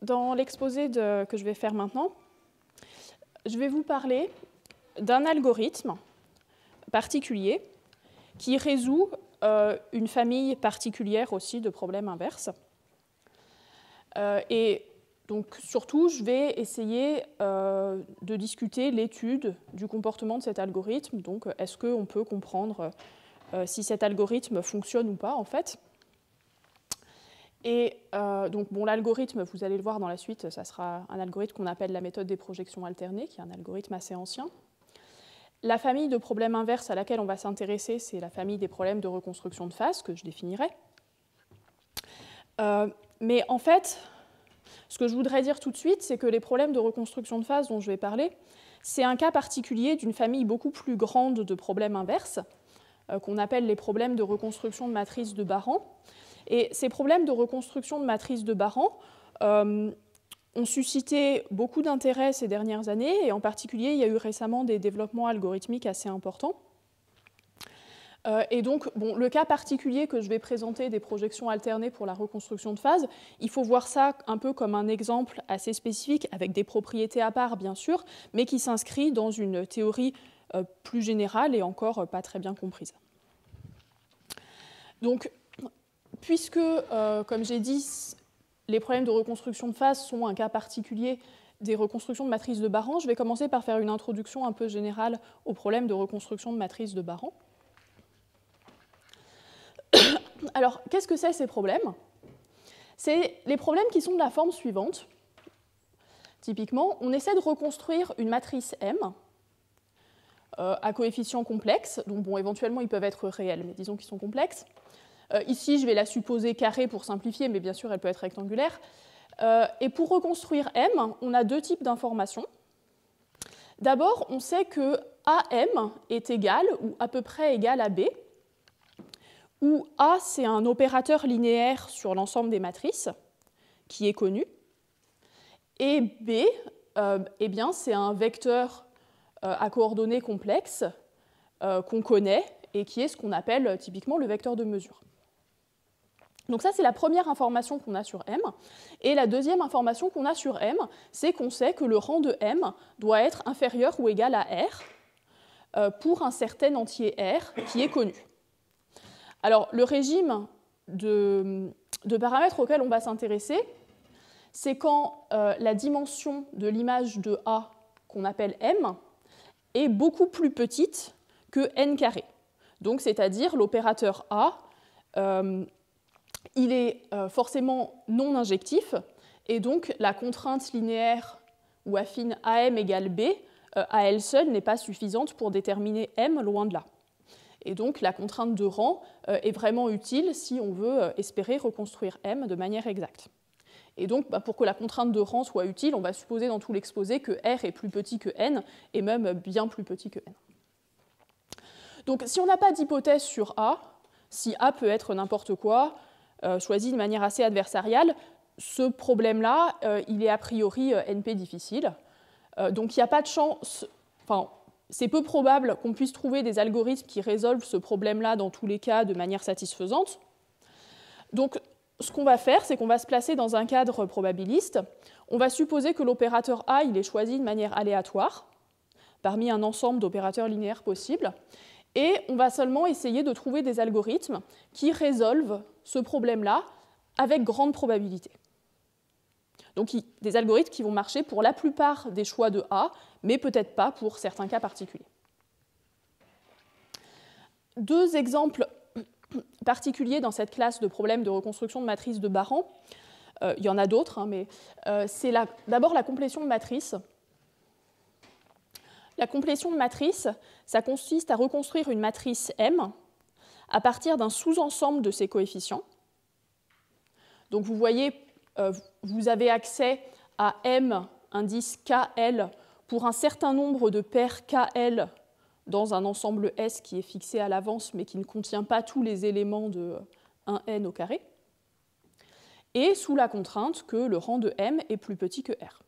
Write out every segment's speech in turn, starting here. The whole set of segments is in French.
dans l'exposé que je vais faire maintenant, je vais vous parler d'un algorithme particulier qui résout une famille particulière aussi de problèmes inverses. Et donc, surtout, je vais essayer de discuter l'étude du comportement de cet algorithme. Donc, est-ce qu'on peut comprendre si cet algorithme fonctionne ou pas, en fait. Et donc, bon, l'algorithme, vous allez le voir dans la suite, ça sera un algorithme qu'on appelle la méthode des projections alternées, qui est un algorithme assez ancien. La famille de problèmes inverses à laquelle on va s'intéresser, c'est la famille des problèmes de reconstruction de phase, que je définirai. Mais en fait, ce que je voudrais dire tout de suite, c'est que les problèmes de reconstruction de phase dont je vais parler, c'est un cas particulier d'une famille beaucoup plus grande de problèmes inverses, qu'on appelle les problèmes de reconstruction de matrices de Baran. Et ces problèmes de reconstruction de matrices de Baran ont suscité beaucoup d'intérêt ces dernières années, et en particulier, il y a eu récemment des développements algorithmiques assez importants. Et donc, bon, le cas particulier que je vais présenter des projections alternées pour la reconstruction de phase, il faut voir ça un peu comme un exemple assez spécifique, avec des propriétés à part, bien sûr, mais qui s'inscrit dans une théorie plus générale et encore pas très bien comprise. Donc, puisque, comme j'ai dit, les problèmes de reconstruction de phase sont un cas particulier des reconstructions de matrices de Baran, je vais commencer par faire une introduction un peu générale aux problèmes de reconstruction de matrices de Baran. Alors, qu'est-ce que c'est ces problèmes? C'est les problèmes qui sont de la forme suivante. Typiquement, on essaie de reconstruire une matrice M à coefficients complexes, donc bon, éventuellement ils peuvent être réels, mais disons qu'ils sont complexes. Ici, je vais la supposer carrée pour simplifier, mais bien sûr, elle peut être rectangulaire. Et pour reconstruire M, on a deux types d'informations. D'abord, on sait que AM est égal ou à peu près égal à B, où A, c'est un opérateur linéaire sur l'ensemble des matrices, qui est connu, et B, eh bien, c'est un vecteur à coordonnées complexes qu'on connaît, et qui est ce qu'on appelle typiquement le vecteur de mesure. Donc ça, c'est la première information qu'on a sur M. Et la deuxième information qu'on a sur M, c'est qu'on sait que le rang de M doit être inférieur ou égal à R pour un certain entier R qui est connu. Alors, le régime de paramètres auquel on va s'intéresser, c'est quand la dimension de l'image de A, qu'on appelle M, est beaucoup plus petite que n carré. Donc, c'est-à-dire l'opérateur A, il est forcément non injectif, et donc la contrainte linéaire ou affine AM égale B, à elle seule, n'est pas suffisante pour déterminer M, loin de là. Et donc la contrainte de rang est vraiment utile si on veut espérer reconstruire M de manière exacte. Et donc, pour que la contrainte de rang soit utile, on va supposer dans tout l'exposé que R est plus petit que N, et même bien plus petit que N. Donc si on n'a pas d'hypothèse sur A, si A peut être n'importe quoi, choisi de manière assez adversariale, ce problème-là, il est a priori NP difficile. Donc il n'y a pas de chance, enfin, c'est peu probable qu'on puisse trouver des algorithmes qui résolvent ce problème-là dans tous les cas de manière satisfaisante. Donc ce qu'on va faire, c'est qu'on va se placer dans un cadre probabiliste. On va supposer que l'opérateur A, il est choisi de manière aléatoire, parmi un ensemble d'opérateurs linéaires possibles. Et on va seulement essayer de trouver des algorithmes qui résolvent ce problème-là avec grande probabilité. Donc des algorithmes qui vont marcher pour la plupart des choix de A, mais peut-être pas pour certains cas particuliers. Deux exemples particuliers dans cette classe de problèmes de reconstruction de matrices de Baran, il y en a d'autres, hein, mais c'est d'abord la complétion de matrice. La complétion de matrice, ça consiste à reconstruire une matrice M à partir d'un sous-ensemble de ses coefficients. Donc vous voyez, vous avez accès à M indice KL pour un certain nombre de paires KL dans un ensemble S qui est fixé à l'avance mais qui ne contient pas tous les éléments de 1n au carré, et sous la contrainte que le rang de M est plus petit que R.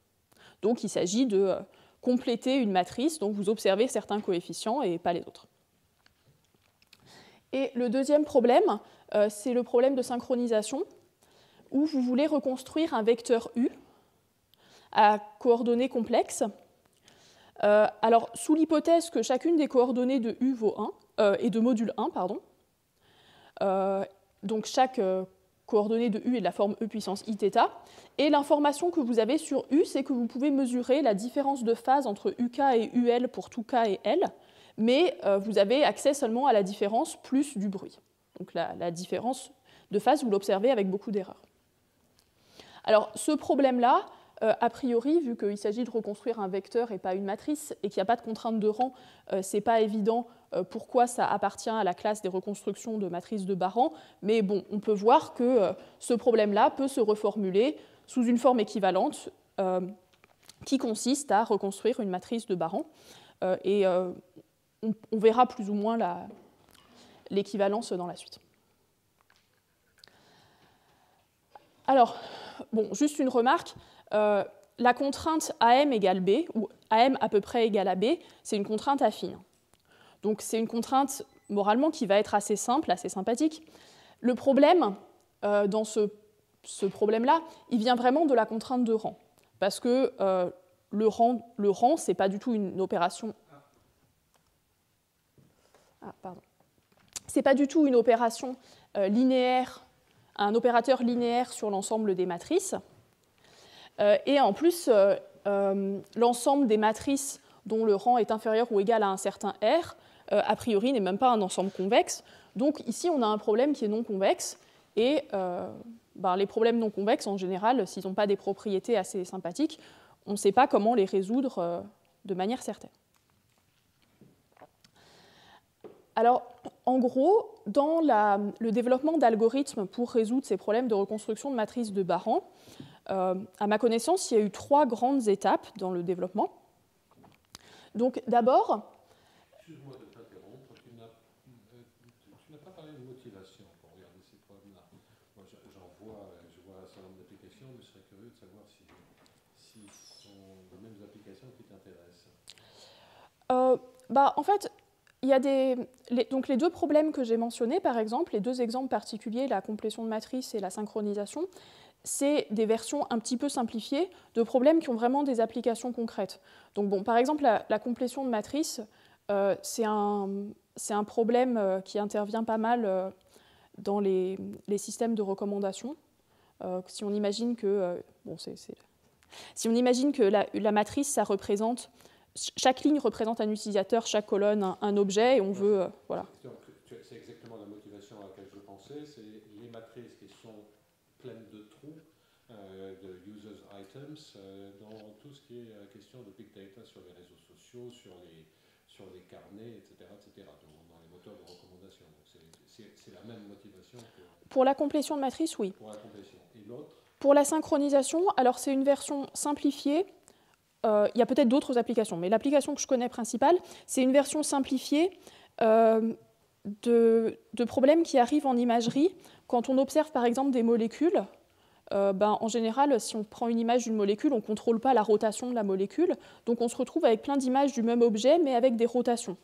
Donc il s'agit de compléter une matrice dont vous observez certains coefficients et pas les autres. Et le deuxième problème, c'est le problème de synchronisation, où vous voulez reconstruire un vecteur U à coordonnées complexes. Alors, sous l'hypothèse que chacune des coordonnées de U vaut 1, et de module 1, pardon, donc chaque coordonnée de U est de la forme E puissance Iθ, et l'information que vous avez sur U, c'est que vous pouvez mesurer la différence de phase entre UK et UL pour tout K et L, mais vous avez accès seulement à la différence plus du bruit. Donc la différence de phase, vous l'observez avec beaucoup d'erreurs. Alors, ce problème-là, a priori, vu qu'il s'agit de reconstruire un vecteur et pas une matrice, et qu'il n'y a pas de contrainte de rang, ce n'est pas évident pourquoi ça appartient à la classe des reconstructions de matrices de Baran, mais bon, on peut voir que ce problème-là peut se reformuler sous une forme équivalente qui consiste à reconstruire une matrice de Baran, et on verra plus ou moins l'équivalence dans la suite. Alors, bon, juste une remarque. La contrainte AM égale B, ou AM à peu près égale à B, c'est une contrainte affine. Donc c'est une contrainte moralement qui va être assez simple, assez sympathique. Le problème dans ce problème-là, il vient vraiment de la contrainte de rang. Parce que le rang, ce n'est pas du tout une opération. C'est pas du tout une opération linéaire, un opérateur linéaire sur l'ensemble des matrices. Et en plus, l'ensemble des matrices dont le rang est inférieur ou égal à un certain R, a priori, n'est même pas un ensemble convexe. Donc ici, on a un problème qui est non convexe. Et les problèmes non convexes, en général, s'ils n'ont pas des propriétés assez sympathiques, on ne sait pas comment les résoudre de manière certaine. Alors, en gros, dans le développement d'algorithmes pour résoudre ces problèmes de reconstruction de matrices de Baran, à ma connaissance, il y a eu 3 grandes étapes dans le développement. Donc, d'abord... Excuse-moi de t'interrompre, tu n'as pas parlé de motivation pour regarder ces problèmes-là. Moi, je vois un certain nombre d'applications, mais je serais curieux de savoir si ce sont les mêmes applications qui t'intéressent. En fait, il y a donc les 2 problèmes que j'ai mentionnés, par exemple, les 2 exemples particuliers, la complétion de matrice et la synchronisation, c'est des versions un petit peu simplifiées de problèmes qui ont vraiment des applications concrètes. Donc, bon, par exemple, la complétion de matrice, c'est un problème qui intervient pas mal dans les systèmes de recommandation. Si on imagine que, si on imagine que la matrice, ça représente, chaque ligne représente un utilisateur, chaque colonne un objet, et on veut, voilà. C'est exactement la motivation à laquelle je pensais, c'est les matrices qui sont pleines de trous, de users items, dans tout ce qui est question de big data sur les réseaux sociaux, sur les carnets, etc., dans les moteurs de recommandation. C'est la même motivation que... Pour la complétion de matrice, oui. Pour la complétion. Et l'autre ? Pour la synchronisation, alors c'est une version simplifiée. Il y a peut-être d'autres applications, mais l'application que je connais principale, c'est une version simplifiée de problèmes qui arrivent en imagerie. Quand on observe par exemple des molécules, en général, si on prend une image d'une molécule, on ne contrôle pas la rotation de la molécule, donc on se retrouve avec plein d'images du même objet, mais avec des rotations.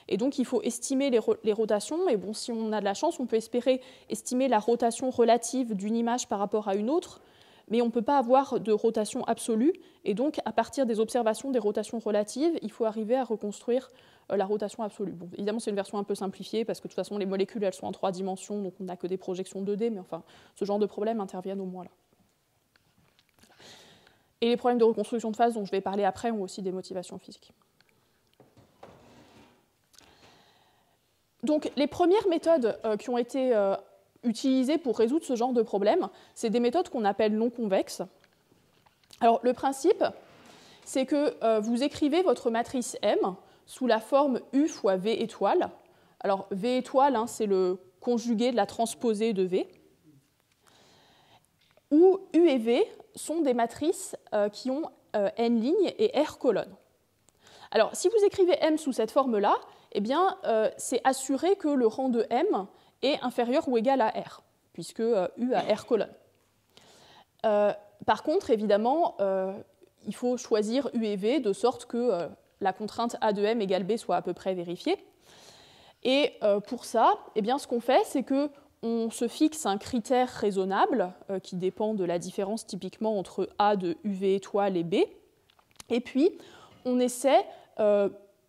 Et donc il faut estimer les rotations, et bon, si on a de la chance, on peut espérer estimer la rotation relative d'une image par rapport à une autre, mais on ne peut pas avoir de rotation absolue, et donc à partir des observations des rotations relatives, il faut arriver à reconstruire la rotation absolue. Bon, évidemment, c'est une version un peu simplifiée, parce que de toute façon, les molécules, elles sont en 3 dimensions, donc on n'a que des projections 2D, mais enfin, ce genre de problèmes interviennent au moins là. Et les problèmes de reconstruction de phase dont je vais parler après ont aussi des motivations physiques. Donc, les premières méthodes qui ont été utilisées pour résoudre ce genre de problème, c'est des méthodes qu'on appelle non convexes. Alors, le principe, c'est que vous écrivez votre matrice M sous la forme U fois V étoile. Alors, V étoile, c'est le conjugué de la transposée de V. Où U et V sont des matrices qui ont N lignes et R colonnes. Alors, si vous écrivez M sous cette forme-là, eh bien, c'est assuré que le rang de M est inférieur ou égal à R, puisque U a R colonnes. Par contre, évidemment, il faut choisir U et V de sorte que la contrainte A de M égale B soit à peu près vérifiée. Et pour ça, eh bien, ce qu'on fait, c'est qu'on on se fixe un critère raisonnable qui dépend de la différence typiquement entre A de UV étoile et B. Et puis, on essaie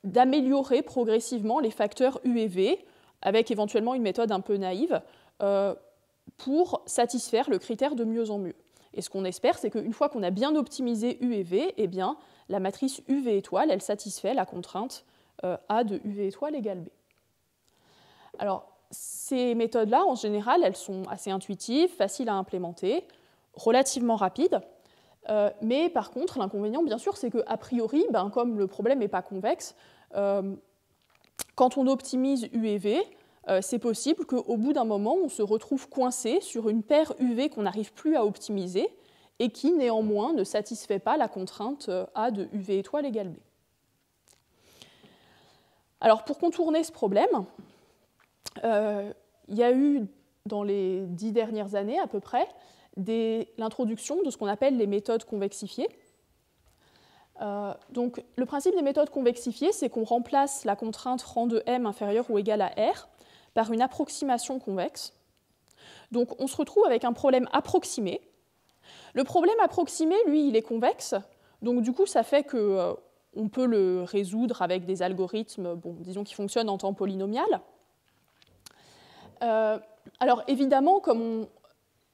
d'améliorer progressivement les facteurs U et V avec éventuellement une méthode un peu naïve pour satisfaire le critère de mieux en mieux. Et ce qu'on espère, c'est qu'une fois qu'on a bien optimisé U et V, eh bien, la matrice UV étoile, elle satisfait la contrainte A de UV étoile égale B. Alors, ces méthodes-là, en général, elles sont assez intuitives, faciles à implémenter, relativement rapides. Mais par contre, l'inconvénient, bien sûr, c'est qu'a priori, comme le problème n'est pas convexe, quand on optimise U et V, c'est possible qu'au bout d'un moment, on se retrouve coincé sur une paire UV qu'on n'arrive plus à optimiser et qui, néanmoins, ne satisfait pas la contrainte A de UV étoile égale B. Alors, pour contourner ce problème, il y a eu, dans les 10 dernières années à peu près, l'introduction de ce qu'on appelle les méthodes convexifiées. Donc, le principe des méthodes convexifiées, c'est qu'on remplace la contrainte rang de M inférieure ou égale à R par une approximation convexe. Donc, on se retrouve avec un problème approximé. Le problème approximé, lui, il est convexe. Donc, du coup, ça fait qu'on peut le résoudre avec des algorithmes, disons, qui fonctionnent en temps polynomial. Alors, évidemment,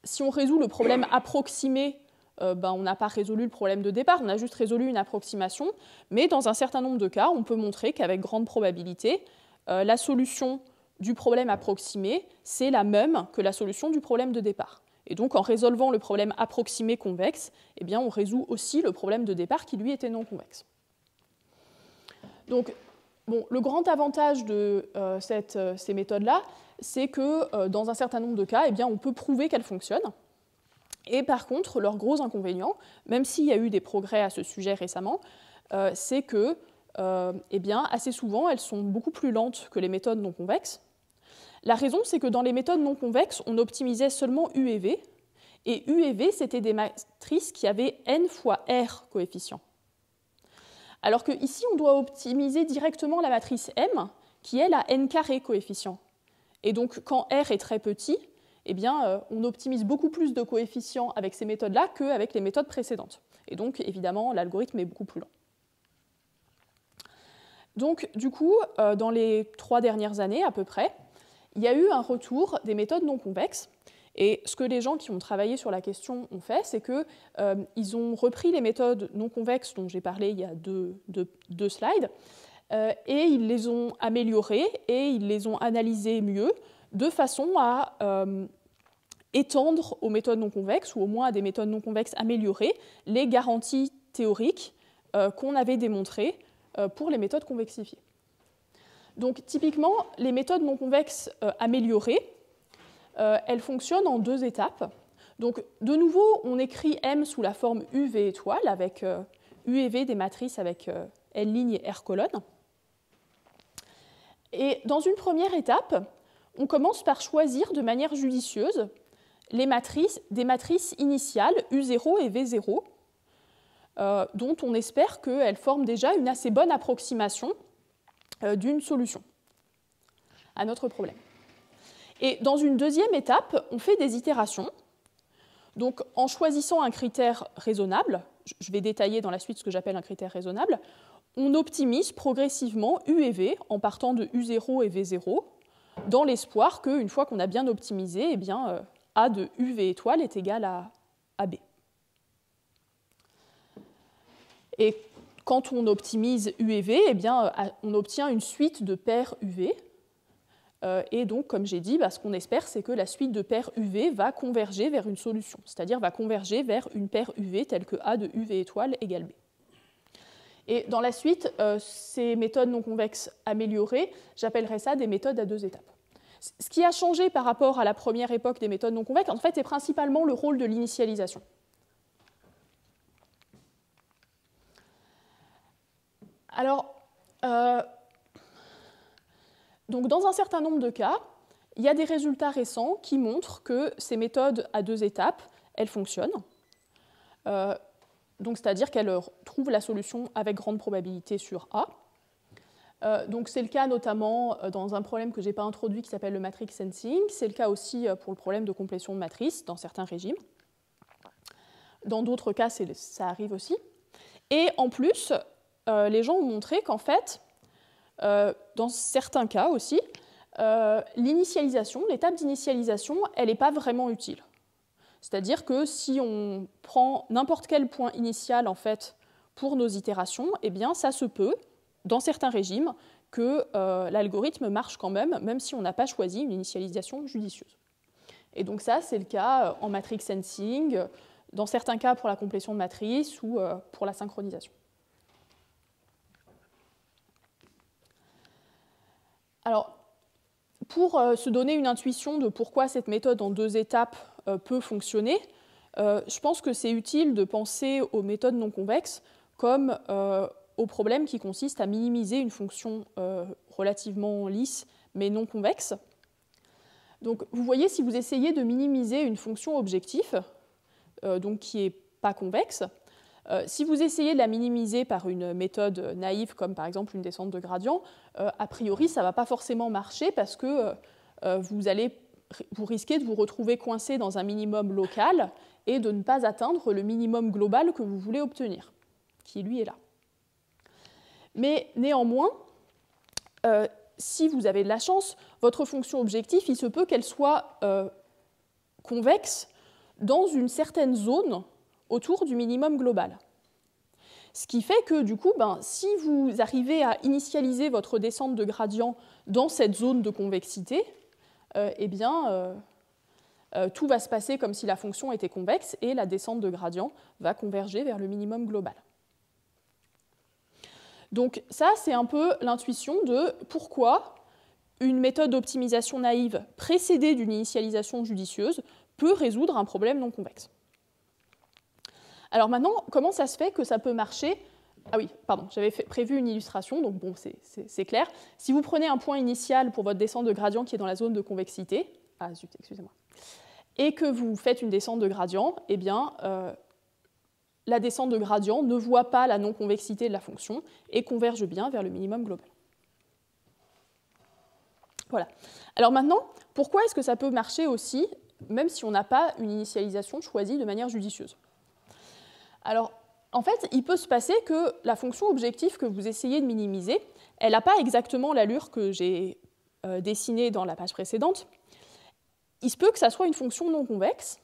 si on résout le problème approximé, on n'a pas résolu le problème de départ, on a juste résolu une approximation, mais dans un certain nombre de cas, on peut montrer qu'avec grande probabilité, la solution du problème approximé, c'est la même que la solution du problème de départ. Et donc, en résolvant le problème approximé convexe, eh bien, on résout aussi le problème de départ qui, lui, était non convexe. Donc, le grand avantage de ces méthodes-là, c'est que dans un certain nombre de cas, eh bien, on peut prouver qu'elles fonctionnent. Et par contre, leur gros inconvénient, même s'il y a eu des progrès à ce sujet récemment, c'est que assez souvent, elles sont beaucoup plus lentes que les méthodes non convexes. La raison, c'est que dans les méthodes non convexes, on optimisait seulement U et V, et U et V, c'était des matrices qui avaient n fois R coefficients. Alors qu'ici, on doit optimiser directement la matrice M, qui elle a n carré coefficients. Et donc, quand R est très petit, eh bien, on optimise beaucoup plus de coefficients avec ces méthodes-là qu'avec les méthodes précédentes. Et donc, évidemment, l'algorithme est beaucoup plus lent. Donc, du coup, dans les 3 dernières années à peu près, il y a eu un retour des méthodes non convexes. Et ce que les gens qui ont travaillé sur la question ont fait, c'est qu'ils ont repris les méthodes non convexes dont j'ai parlé il y a deux slides, et ils les ont améliorées et ils les ont analysées mieux, de façon à étendre aux méthodes non convexes, ou au moins à des méthodes non convexes améliorées, les garanties théoriques qu'on avait démontrées pour les méthodes convexifiées. Donc typiquement, les méthodes non convexes améliorées, elles fonctionnent en 2 étapes. Donc de nouveau, on écrit M sous la forme UV étoile, avec U et V des matrices avec L ligne et R colonne. Et dans une première étape, on commence par choisir de manière judicieuse des matrices initiales U0 et V0, dont on espère qu'elles forment déjà une assez bonne approximation d'une solution à notre problème. Et dans une deuxième étape, on fait des itérations. Donc, en choisissant un critère raisonnable, je vais détailler dans la suite ce que j'appelle un critère raisonnable, on optimise progressivement U et V en partant de U0 et V0, dans l'espoir qu'une fois qu'on a bien optimisé, eh bien, A de UV étoile est égal à B. Et quand on optimise U et V, eh bien, on obtient une suite de paires UV. Et donc, comme j'ai dit, ce qu'on espère, c'est que la suite de paires UV va converger vers une solution, c'est-à-dire va converger vers une paire UV telle que A de UV étoile égale B. Et dans la suite, ces méthodes non convexes améliorées, j'appellerais ça des méthodes à 2 étapes. Ce qui a changé par rapport à la première époque des méthodes non convexes, en fait, est principalement le rôle de l'initialisation. Alors, donc dans un certain nombre de cas, il y a des résultats récents qui montrent que ces méthodes à 2 étapes, elles fonctionnent. Donc, c'est-à-dire qu'elles trouvent la solution avec grande probabilité sur A. Donc c'est le cas notamment dans un problème que je n'ai pas introduit qui s'appelle le matrix sensing. C'est le cas aussi pour le problème de complétion de matrice dans certains régimes. Dans d'autres cas, ça arrive aussi. Et en plus, les gens ont montré qu'en fait, dans certains cas aussi, l'initialisation, l'étape d'initialisation, elle n'est pas vraiment utile. C'est-à-dire que si on prend n'importe quel point initial en fait, pour nos itérations, eh bien, ça se peut, dans certains régimes, que l'algorithme marche quand même si on n'a pas choisi une initialisation judicieuse. Et donc ça, c'est le cas en matrix sensing, dans certains cas pour la complétion de matrice ou pour la synchronisation. Alors, pour se donner une intuition de pourquoi cette méthode en 2 étapes peut fonctionner, je pense que c'est utile de penser aux méthodes non convexes comme au problème qui consiste à minimiser une fonction relativement lisse mais non convexe. Donc, vous voyez, si vous essayez de minimiser une fonction objectif, donc qui n'est pas convexe, si vous essayez de la minimiser par une méthode naïve, comme par exemple une descente de gradient, a priori, ça ne va pas forcément marcher parce que vous risquez de vous retrouver coincé dans un minimum local et de ne pas atteindre le minimum global que vous voulez obtenir, qui lui est là. Mais néanmoins, si vous avez de la chance, votre fonction objectif, il se peut qu'elle soit convexe dans une certaine zone autour du minimum global. Ce qui fait que, du coup, si vous arrivez à initialiser votre descente de gradient dans cette zone de convexité, eh bien, tout va se passer comme si la fonction était convexe et la descente de gradient va converger vers le minimum global. Donc ça, c'est un peu l'intuition de pourquoi une méthode d'optimisation naïve précédée d'une initialisation judicieuse peut résoudre un problème non convexe. Alors maintenant, comment ça se fait que ça peut marcher? Ah oui, pardon, j'avais prévu une illustration, donc bon, c'est clair. Si vous prenez un point initial pour votre descente de gradient qui est dans la zone de convexité, ah zut, excusez-moi, et que vous faites une descente de gradient, eh bien, la descente de gradient ne voit pas la non-convexité de la fonction et converge bien vers le minimum global. Voilà. Alors maintenant, pourquoi est-ce que ça peut marcher aussi, même si on n'a pas une initialisation choisie de manière judicieuse? Alors, en fait, il peut se passer que la fonction objectif que vous essayez de minimiser, elle n'a pas exactement l'allure que j'ai dessinée dans la page précédente. Il se peut que ça soit une fonction non convexe,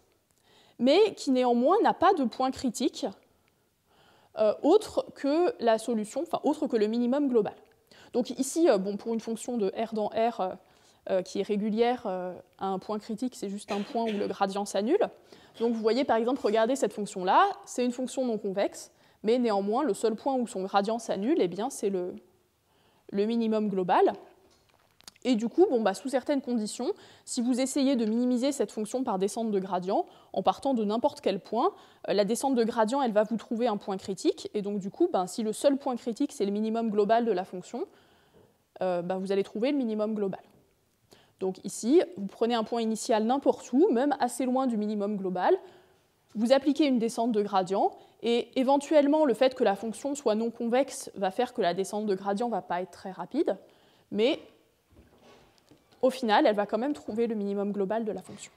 mais qui néanmoins n'a pas de point critique autre que la solution, enfin autre que le minimum global. Donc ici, pour une fonction de R dans R qui est régulière, un point critique, c'est juste un point où le gradient s'annule. Donc vous voyez par exemple, regardez cette fonction-là, c'est une fonction non convexe, mais néanmoins, le seul point où son gradient s'annule, eh bien, c'est le minimum global. Et du coup, sous certaines conditions, si vous essayez de minimiser cette fonction par descente de gradient, en partant de n'importe quel point, la descente de gradient, elle va vous trouver un point critique, et donc du coup, si le seul point critique, c'est le minimum global de la fonction, vous allez trouver le minimum global. Donc ici, vous prenez un point initial n'importe où, même assez loin du minimum global, vous appliquez une descente de gradient, et éventuellement, le fait que la fonction soit non convexe va faire que la descente de gradient ne va pas être très rapide, mais au final, elle va quand même trouver le minimum global de la fonction.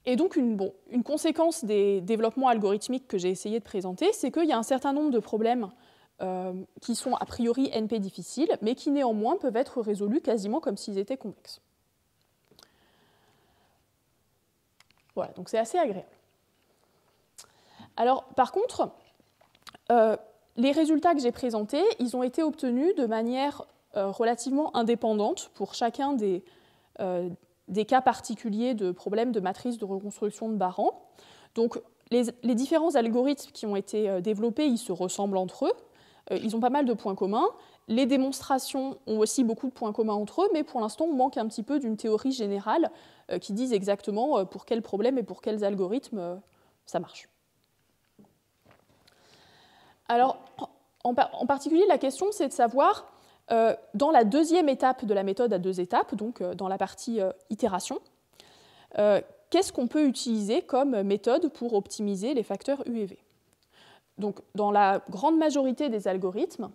Et donc, une conséquence des développements algorithmiques que j'ai essayé de présenter, c'est qu'il y a un certain nombre de problèmes qui sont a priori NP difficiles, mais qui néanmoins peuvent être résolus quasiment comme s'ils étaient convexes. Voilà, donc c'est assez agréable. Alors, par contre, les résultats que j'ai présentés, ils ont été obtenus de manière relativement indépendante pour chacun des cas particuliers de problèmes de matrice de reconstruction de Baran. Donc, les différents algorithmes qui ont été développés, ils se ressemblent entre eux. Ils ont pas mal de points communs. Les démonstrations ont aussi beaucoup de points communs entre eux, mais pour l'instant, on manque un petit peu d'une théorie générale qui dise exactement pour quels problèmes et pour quels algorithmes ça marche. Alors, en particulier, la question, c'est de savoir, dans la deuxième étape de la méthode à 2 étapes, donc dans la partie itération, qu'est-ce qu'on peut utiliser comme méthode pour optimiser les facteurs U et V? donc, dans la grande majorité des algorithmes,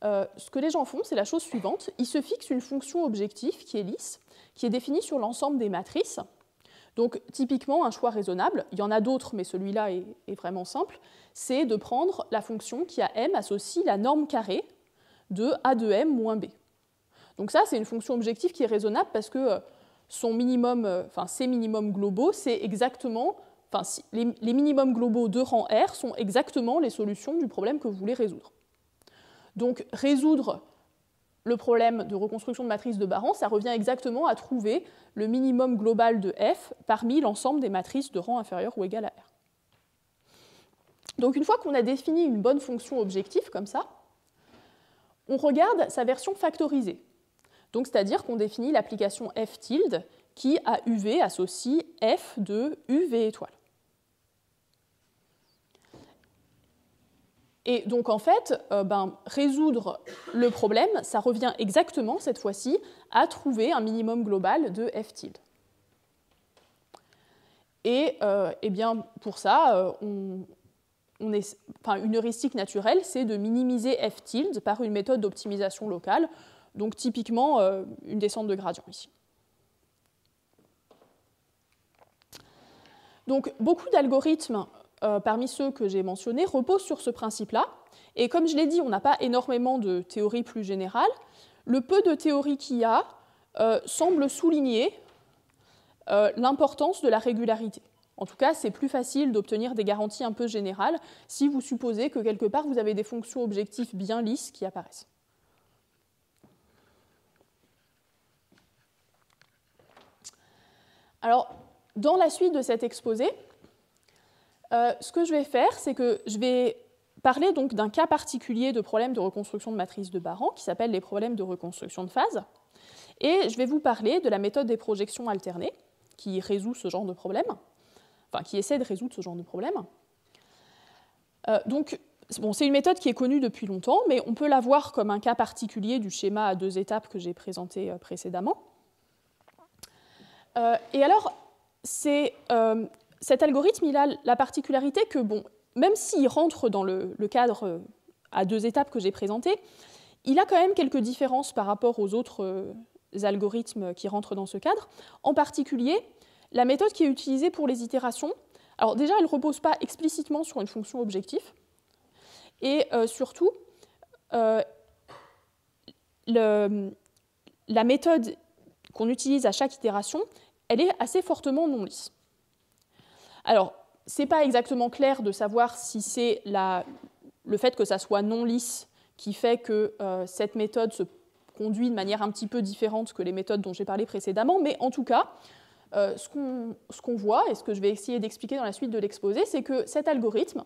ce que les gens font, c'est la chose suivante. Ils se fixent une fonction objective qui est lisse, qui est définie sur l'ensemble des matrices. Donc, typiquement, un choix raisonnable, il y en a d'autres, mais celui-là est vraiment simple, c'est de prendre la fonction qui, à m, associe la norme carrée de a de m moins b. Donc ça, c'est une fonction objective qui est raisonnable parce que son minimum, ses minimums globaux, c'est exactement, les minimums globaux de rang R sont exactement les solutions du problème que vous voulez résoudre. Donc, résoudre le problème de reconstruction de matrice de Baran, ça revient exactement à trouver le minimum global de F parmi l'ensemble des matrices de rang inférieur ou égal à R. Donc, une fois qu'on a défini une bonne fonction objective comme ça, on regarde sa version factorisée. Donc, c'est-à-dire qu'on définit l'application F tilde qui, à UV, associe F de UV étoile. Et donc, en fait, résoudre le problème, ça revient exactement, cette fois-ci, à trouver un minimum global de F tilde. Et bien, pour ça, une heuristique naturelle, c'est de minimiser F tilde par une méthode d'optimisation locale, donc typiquement une descente de gradient ici. Donc, beaucoup d'algorithmes parmi ceux que j'ai mentionnés, reposent sur ce principe-là. Et comme je l'ai dit, on n'a pas énormément de théories plus générales. Le peu de théories qu'il y a semble souligner l'importance de la régularité. En tout cas, c'est plus facile d'obtenir des garanties un peu générales si vous supposez que quelque part, vous avez des fonctions objectives bien lisses qui apparaissent. Alors, dans la suite de cet exposé, ce que je vais faire, c'est que je vais parler donc d'un cas particulier de problème de reconstruction de matrice de Baran qui s'appelle les problèmes de reconstruction de phase. Et je vais vous parler de la méthode des projections alternées qui résout ce genre de problème, qui essaie de résoudre ce genre de problème. C'est une méthode qui est connue depuis longtemps, mais on peut la voir comme un cas particulier du schéma à 2 étapes que j'ai présenté précédemment. Et alors, cet algorithme, il a la particularité que, même s'il rentre dans le cadre à 2 étapes que j'ai présenté, il a quand même quelques différences par rapport aux autres algorithmes qui rentrent dans ce cadre. En particulier, la méthode qui est utilisée pour les itérations, alors déjà, elle ne repose pas explicitement sur une fonction objective, et surtout, la méthode qu'on utilise à chaque itération, elle est assez fortement non lisse. Alors, ce n'est pas exactement clair de savoir si c'est le fait que ça soit non lisse qui fait que cette méthode se conduit de manière un petit peu différente que les méthodes dont j'ai parlé précédemment, mais en tout cas, ce qu'on voit, et ce que je vais essayer d'expliquer dans la suite de l'exposé, c'est que cet algorithme,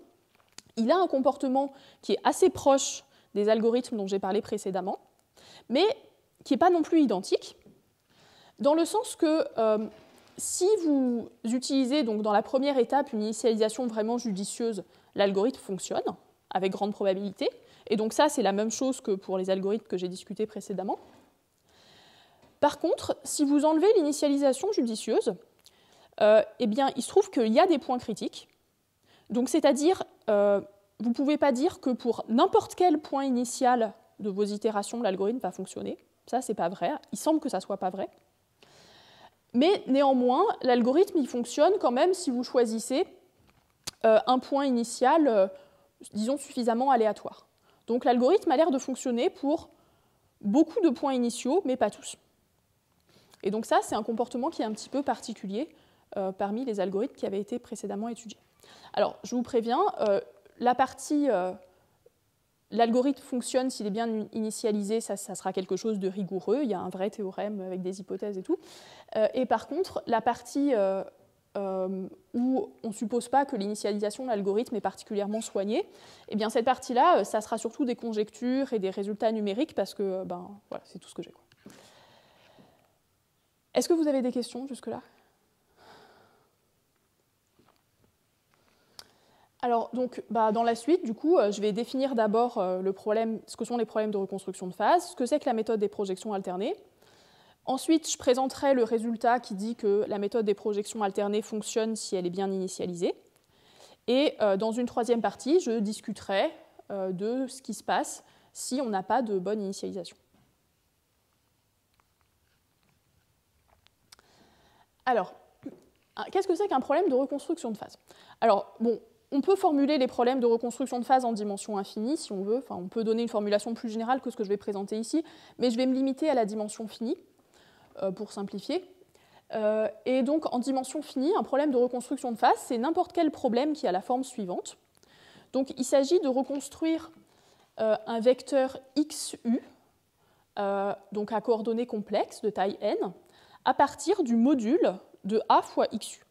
il a un comportement qui est assez proche des algorithmes dont j'ai parlé précédemment, mais qui n'est pas non plus identique, dans le sens que si vous utilisez donc, dans la première étape une initialisation vraiment judicieuse, l'algorithme fonctionne avec grande probabilité. Et donc ça, c'est la même chose que pour les algorithmes que j'ai discutés précédemment. Par contre, si vous enlevez l'initialisation judicieuse, il se trouve qu'il y a des points critiques. Donc c'est-à-dire, vous ne pouvez pas dire que pour n'importe quel point initial de vos itérations, l'algorithme va fonctionner. Ça, c'est pas vrai. Il semble que ça ne soit pas vrai. Mais néanmoins, l'algorithme il fonctionne quand même si vous choisissez un point initial, disons, suffisamment aléatoire. Donc l'algorithme a l'air de fonctionner pour beaucoup de points initiaux, mais pas tous. Et donc ça, c'est un comportement qui est un petit peu particulier parmi les algorithmes qui avaient été précédemment étudiés. Alors, je vous préviens, la partie l'algorithme fonctionne s'il est bien initialisé, ça sera quelque chose de rigoureux, il y a un vrai théorème avec des hypothèses et tout. Et par contre, la partie où on ne suppose pas que l'initialisation de l'algorithme est particulièrement soignée, eh bien cette partie-là, ça sera surtout des conjectures et des résultats numériques parce que voilà, c'est tout ce que j'ai. Est-ce que vous avez des questions jusque-là ? Alors, donc, dans la suite, du coup, je vais définir d'abord ce que sont les problèmes de reconstruction de phase, ce que c'est que la méthode des projections alternées. Ensuite, je présenterai le résultat qui dit que la méthode des projections alternées fonctionne si elle est bien initialisée. Et dans une troisième partie, je discuterai de ce qui se passe si on n'a pas de bonne initialisation. Alors, qu'est-ce que c'est qu'un problème de reconstruction de phase? Alors, bon, on peut formuler les problèmes de reconstruction de phase en dimension infinie, si on veut. Enfin, on peut donner une formulation plus générale que ce que je vais présenter ici, mais je vais me limiter à la dimension finie, pour simplifier. Et donc, en dimension finie, un problème de reconstruction de phase, c'est n'importe quel problème qui a la forme suivante. Donc, il s'agit de reconstruire un vecteur XU, donc à coordonnées complexes de taille n, à partir du module de A fois XU.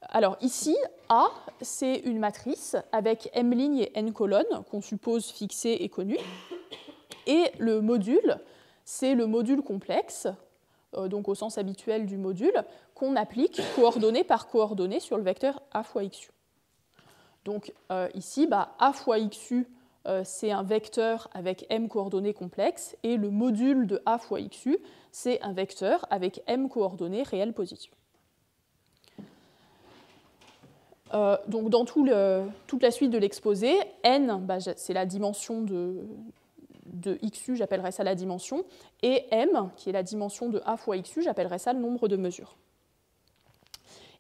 Alors ici, A, c'est une matrice avec m lignes et n colonnes qu'on suppose fixées et connues. Et le module, c'est le module complexe, donc au sens habituel du module, qu'on applique coordonnée par coordonnée sur le vecteur A fois XU. Donc ici, A fois XU, c'est un vecteur avec m coordonnées complexes, et le module de A fois XU, c'est un vecteur avec m coordonnées réelles positives. Donc dans toute la suite de l'exposé, n, c'est la dimension de XU, j'appellerai ça la dimension, et m, qui est la dimension de A fois XU, j'appellerai ça le nombre de mesures.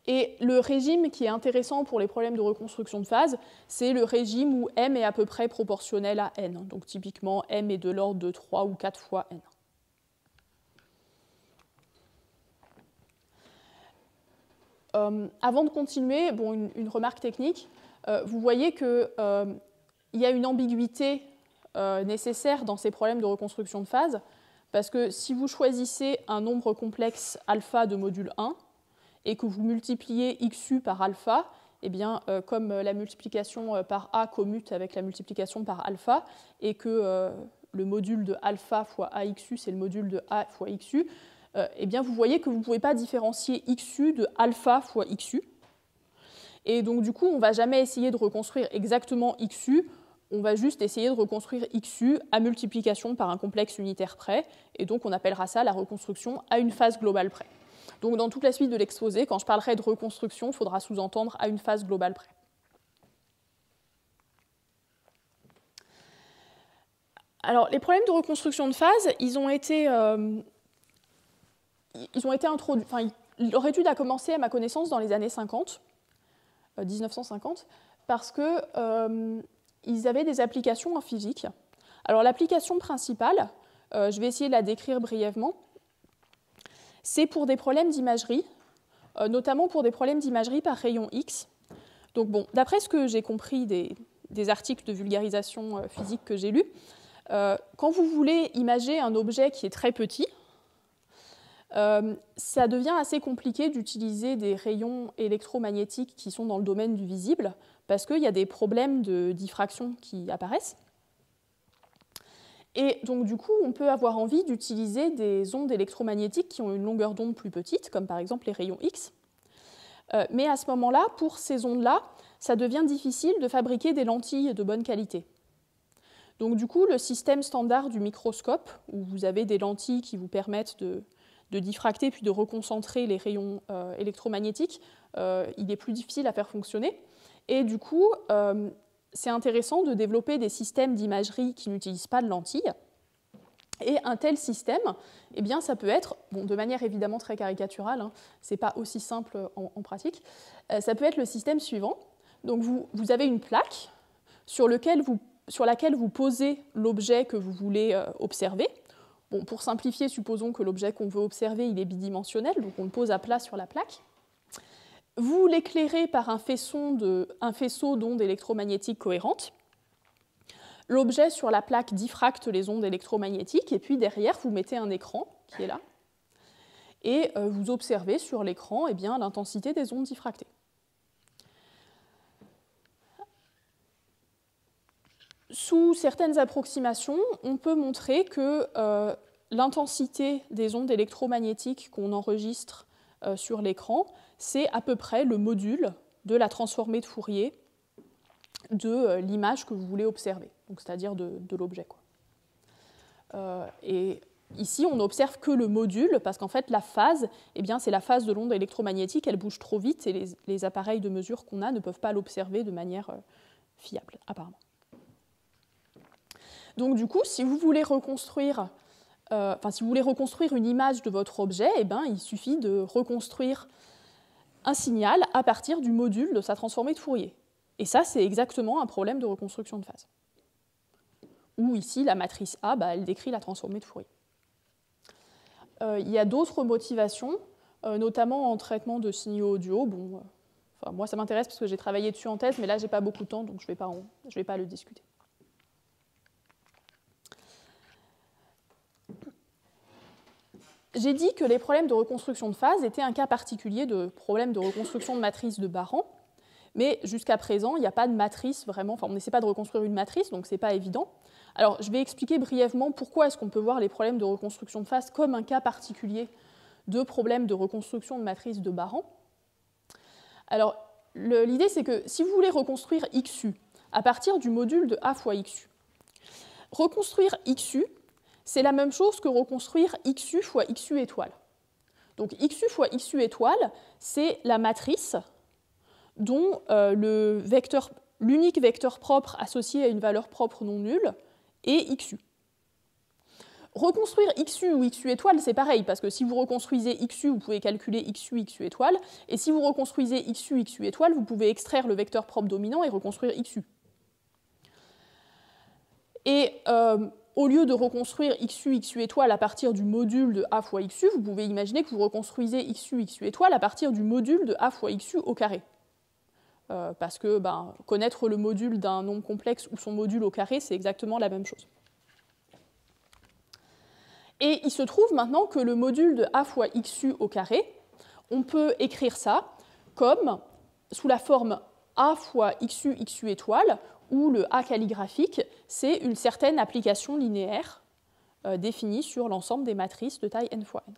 Et le régime qui est intéressant pour les problèmes de reconstruction de phase, c'est le régime où m est à peu près proportionnel à n. Donc typiquement, m est de l'ordre de 3 ou 4 fois n. Avant de continuer, bon, une remarque technique. Vous voyez qu'il y a une ambiguïté nécessaire dans ces problèmes de reconstruction de phase, parce que si vous choisissez un nombre complexe alpha de module 1 et que vous multipliez XU par alpha, eh bien, comme la multiplication par A commute avec la multiplication par alpha, et que le module de alpha fois AXU, c'est le module de A fois XU, eh bien, vous voyez que vous ne pouvez pas différencier XU de alpha fois XU. Et donc, du coup, on ne va jamais essayer de reconstruire exactement XU, on va juste essayer de reconstruire XU à multiplication par un complexe unitaire près, et donc on appellera ça la reconstruction à une phase globale près. Donc, dans toute la suite de l'exposé, quand je parlerai de reconstruction, il faudra sous-entendre à une phase globale près. Alors, les problèmes de reconstruction de phase, ils ont été introduits. Enfin, leur étude a commencé, à ma connaissance, dans les années 50, 1950, parce qu'ils avaient des applications en physique. Alors, l'application principale, je vais essayer de la décrire brièvement, c'est pour des problèmes d'imagerie, notamment pour des problèmes d'imagerie par rayon X. Donc, bon, d'après ce que j'ai compris des articles de vulgarisation physique que j'ai lus, quand vous voulez imager un objet qui est très petit, ça devient assez compliqué d'utiliser des rayons électromagnétiques qui sont dans le domaine du visible, parce qu'il y a des problèmes de diffraction qui apparaissent. Et donc, du coup, on peut avoir envie d'utiliser des ondes électromagnétiques qui ont une longueur d'onde plus petite, comme par exemple les rayons X. Mais à ce moment-là, pour ces ondes-là, ça devient difficile de fabriquer des lentilles de bonne qualité. Donc, du coup, le système standard du microscope, où vous avez des lentilles qui vous permettent de diffracter puis de reconcentrer les rayons électromagnétiques, il est plus difficile à faire fonctionner. Et du coup, c'est intéressant de développer des systèmes d'imagerie qui n'utilisent pas de lentilles. Et un tel système, eh bien, ça peut être, bon, de manière évidemment très caricaturale, hein, ce n'est pas aussi simple en pratique, ça peut être le système suivant. Donc vous avez une plaque sur laquelle vous posez l'objet que vous voulez observer. Bon, pour simplifier, supposons que l'objet qu'on veut observer il est bidimensionnel, donc on le pose à plat sur la plaque. Vous l'éclairez par un faisceau d'ondes électromagnétiques cohérentes. L'objet sur la plaque diffracte les ondes électromagnétiques, et puis derrière, vous mettez un écran qui est là, et vous observez sur l'écran l'intensité des ondes diffractées. Sous certaines approximations, on peut montrer que l'intensité des ondes électromagnétiques qu'on enregistre sur l'écran, c'est à peu près le module de la transformée de Fourier de l'image que vous voulez observer, donc c'est-à-dire de l'objet. Et ici, on n'observe que le module, parce qu'en fait, la phase, eh bien, c'est la phase de l'onde électromagnétique, elle bouge trop vite, et les appareils de mesure qu'on a ne peuvent pas l'observer de manière fiable, apparemment. Donc, du coup, si vous voulez reconstruire une image de votre objet, eh bien, il suffit de reconstruire un signal à partir du module de sa transformée de Fourier. Et ça, c'est exactement un problème de reconstruction de phase. Où ici, la matrice A, elle décrit la transformée de Fourier. Il y a d'autres motivations, notamment en traitement de signaux audio. Moi, ça m'intéresse parce que j'ai travaillé dessus en thèse, mais là, je n'ai pas beaucoup de temps, donc je ne vais pas le discuter. J'ai dit que les problèmes de reconstruction de phase étaient un cas particulier de problème de reconstruction de matrice de Baran, mais jusqu'à présent, il n'y a pas de matrice vraiment, on n'essaie pas de reconstruire une matrice, donc ce n'est pas évident. Alors, je vais expliquer brièvement pourquoi est-ce qu'on peut voir les problèmes de reconstruction de phase comme un cas particulier de problème de reconstruction de matrice de Baran. Alors, l'idée, c'est que si vous voulez reconstruire XU à partir du module de A fois XU, reconstruire XU, c'est la même chose que reconstruire XU fois XU étoile. Donc, XU fois XU étoile, c'est la matrice dont l'unique vecteur propre associé à une valeur propre non nulle est XU. Reconstruire XU ou XU étoile, c'est pareil, parce que si vous reconstruisez XU, vous pouvez calculer XU, XU étoile, et si vous reconstruisez XU, XU étoile, vous pouvez extraire le vecteur propre dominant et reconstruire XU. Et au lieu de reconstruire XU, XU étoile à partir du module de A fois XU, vous pouvez imaginer que vous reconstruisez XU, XU étoile à partir du module de A fois XU au carré. Parce que connaître le module d'un nombre complexe ou son module au carré, c'est exactement la même chose. Et il se trouve maintenant que le module de A fois XU au carré, on peut écrire ça comme sous la forme A fois XU, XU étoile, où le A calligraphique, c'est une certaine application linéaire définie sur l'ensemble des matrices de taille n fois n.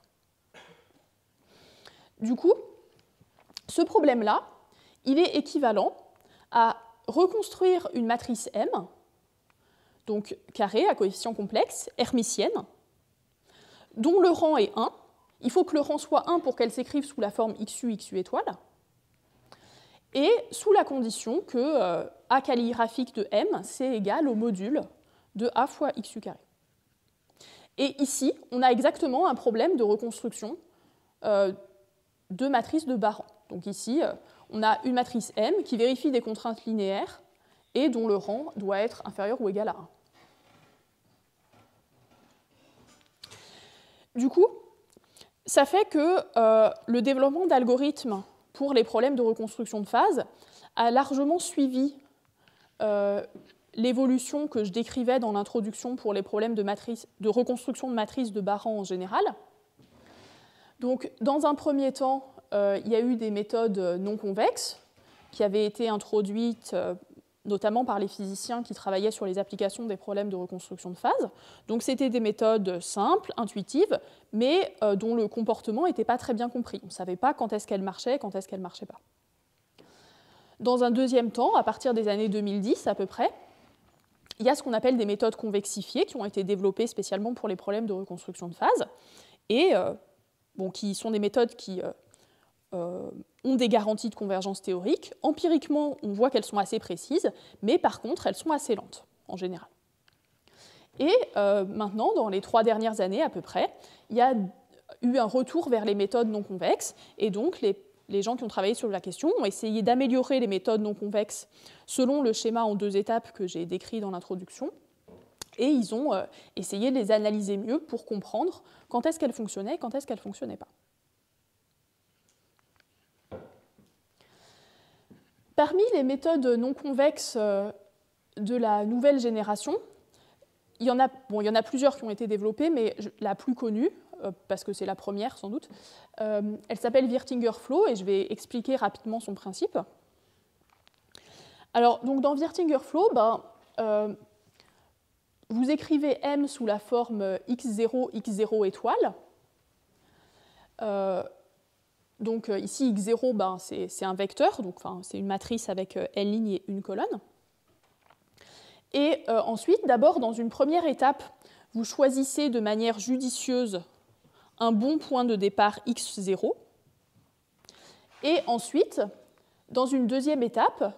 Du coup, ce problème-là, il est équivalent à reconstruire une matrice M, donc carrée à coefficient complexe, hermitienne, dont le rang est 1. Il faut que le rang soit 1 pour qu'elle s'écrive sous la forme XU, XU étoile, et sous la condition que A calligraphique de M, c'est égal au module de A fois XU carré. Et ici, on a exactement un problème de reconstruction de matrice de Baran. Donc ici, on a une matrice M qui vérifie des contraintes linéaires et dont le rang doit être inférieur ou égal à 1. Du coup, ça fait que le développement d'algorithmes pour les problèmes de reconstruction de phase a largement suivi l'évolution que je décrivais dans l'introduction pour les problèmes de reconstruction de matrices de Baran en général. Donc, dans un premier temps, il y a eu des méthodes non convexes qui avaient été introduites notamment par les physiciens qui travaillaient sur les applications des problèmes de reconstruction de phase. Donc c'était des méthodes simples, intuitives, mais dont le comportement n'était pas très bien compris. On ne savait pas quand est-ce qu'elles marchaient et quand est-ce qu'elles ne marchaient pas. Dans un deuxième temps, à partir des années 2010 à peu près, il y a ce qu'on appelle des méthodes convexifiées qui ont été développées spécialement pour les problèmes de reconstruction de phase et qui sont des méthodes qui ont des garanties de convergence théorique. Empiriquement, on voit qu'elles sont assez précises, mais par contre, elles sont assez lentes, en général. Et maintenant, dans les 3 dernières années à peu près, il y a eu un retour vers les méthodes non convexes, et donc les gens qui ont travaillé sur la question ont essayé d'améliorer les méthodes non convexes selon le schéma en 2 étapes que j'ai décrit dans l'introduction, et ils ont essayé de les analyser mieux pour comprendre quand est-ce qu'elles fonctionnaient et quand est-ce qu'elles ne fonctionnaient pas. Parmi les méthodes non convexes de la nouvelle génération, il y en a plusieurs qui ont été développées, mais la plus connue, parce que c'est la première sans doute, elle s'appelle Wirtinger Flow et je vais expliquer rapidement son principe. Alors, donc dans Wirtinger Flow, vous écrivez M sous la forme x0, x0 étoile. Donc ici, x0, c'est un vecteur, donc c'est une matrice avec n lignes et une colonne. Et ensuite, d'abord, dans une première étape, vous choisissez de manière judicieuse un bon point de départ x0, et ensuite, dans une deuxième étape,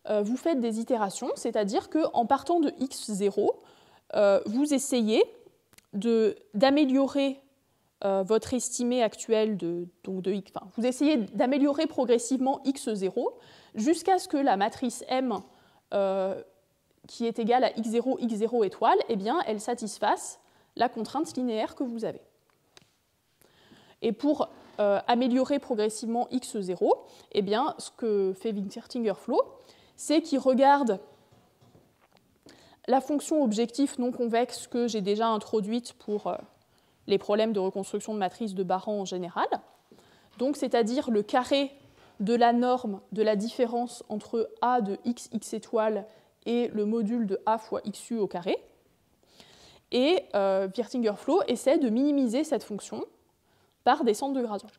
vous faites des itérations, c'est-à-dire qu'en partant de x0, vous essayez d'améliorer votre estimé actuel vous essayez d'améliorer progressivement x0 jusqu'à ce que la matrice M qui est égale à x0, x0 étoile, eh bien, elle satisfasse la contrainte linéaire que vous avez. Et pour améliorer progressivement x0, eh bien, ce que fait Wirtinger-Flow, c'est qu'il regarde la fonction objectif non convexe que j'ai déjà introduite pour les problèmes de reconstruction de matrices de Baran en général, donc c'est-à-dire le carré de la norme de la différence entre a de x étoile et le module de a fois xu au carré. Et Wirtinger-Flow essaie de minimiser cette fonction par descente de gradient.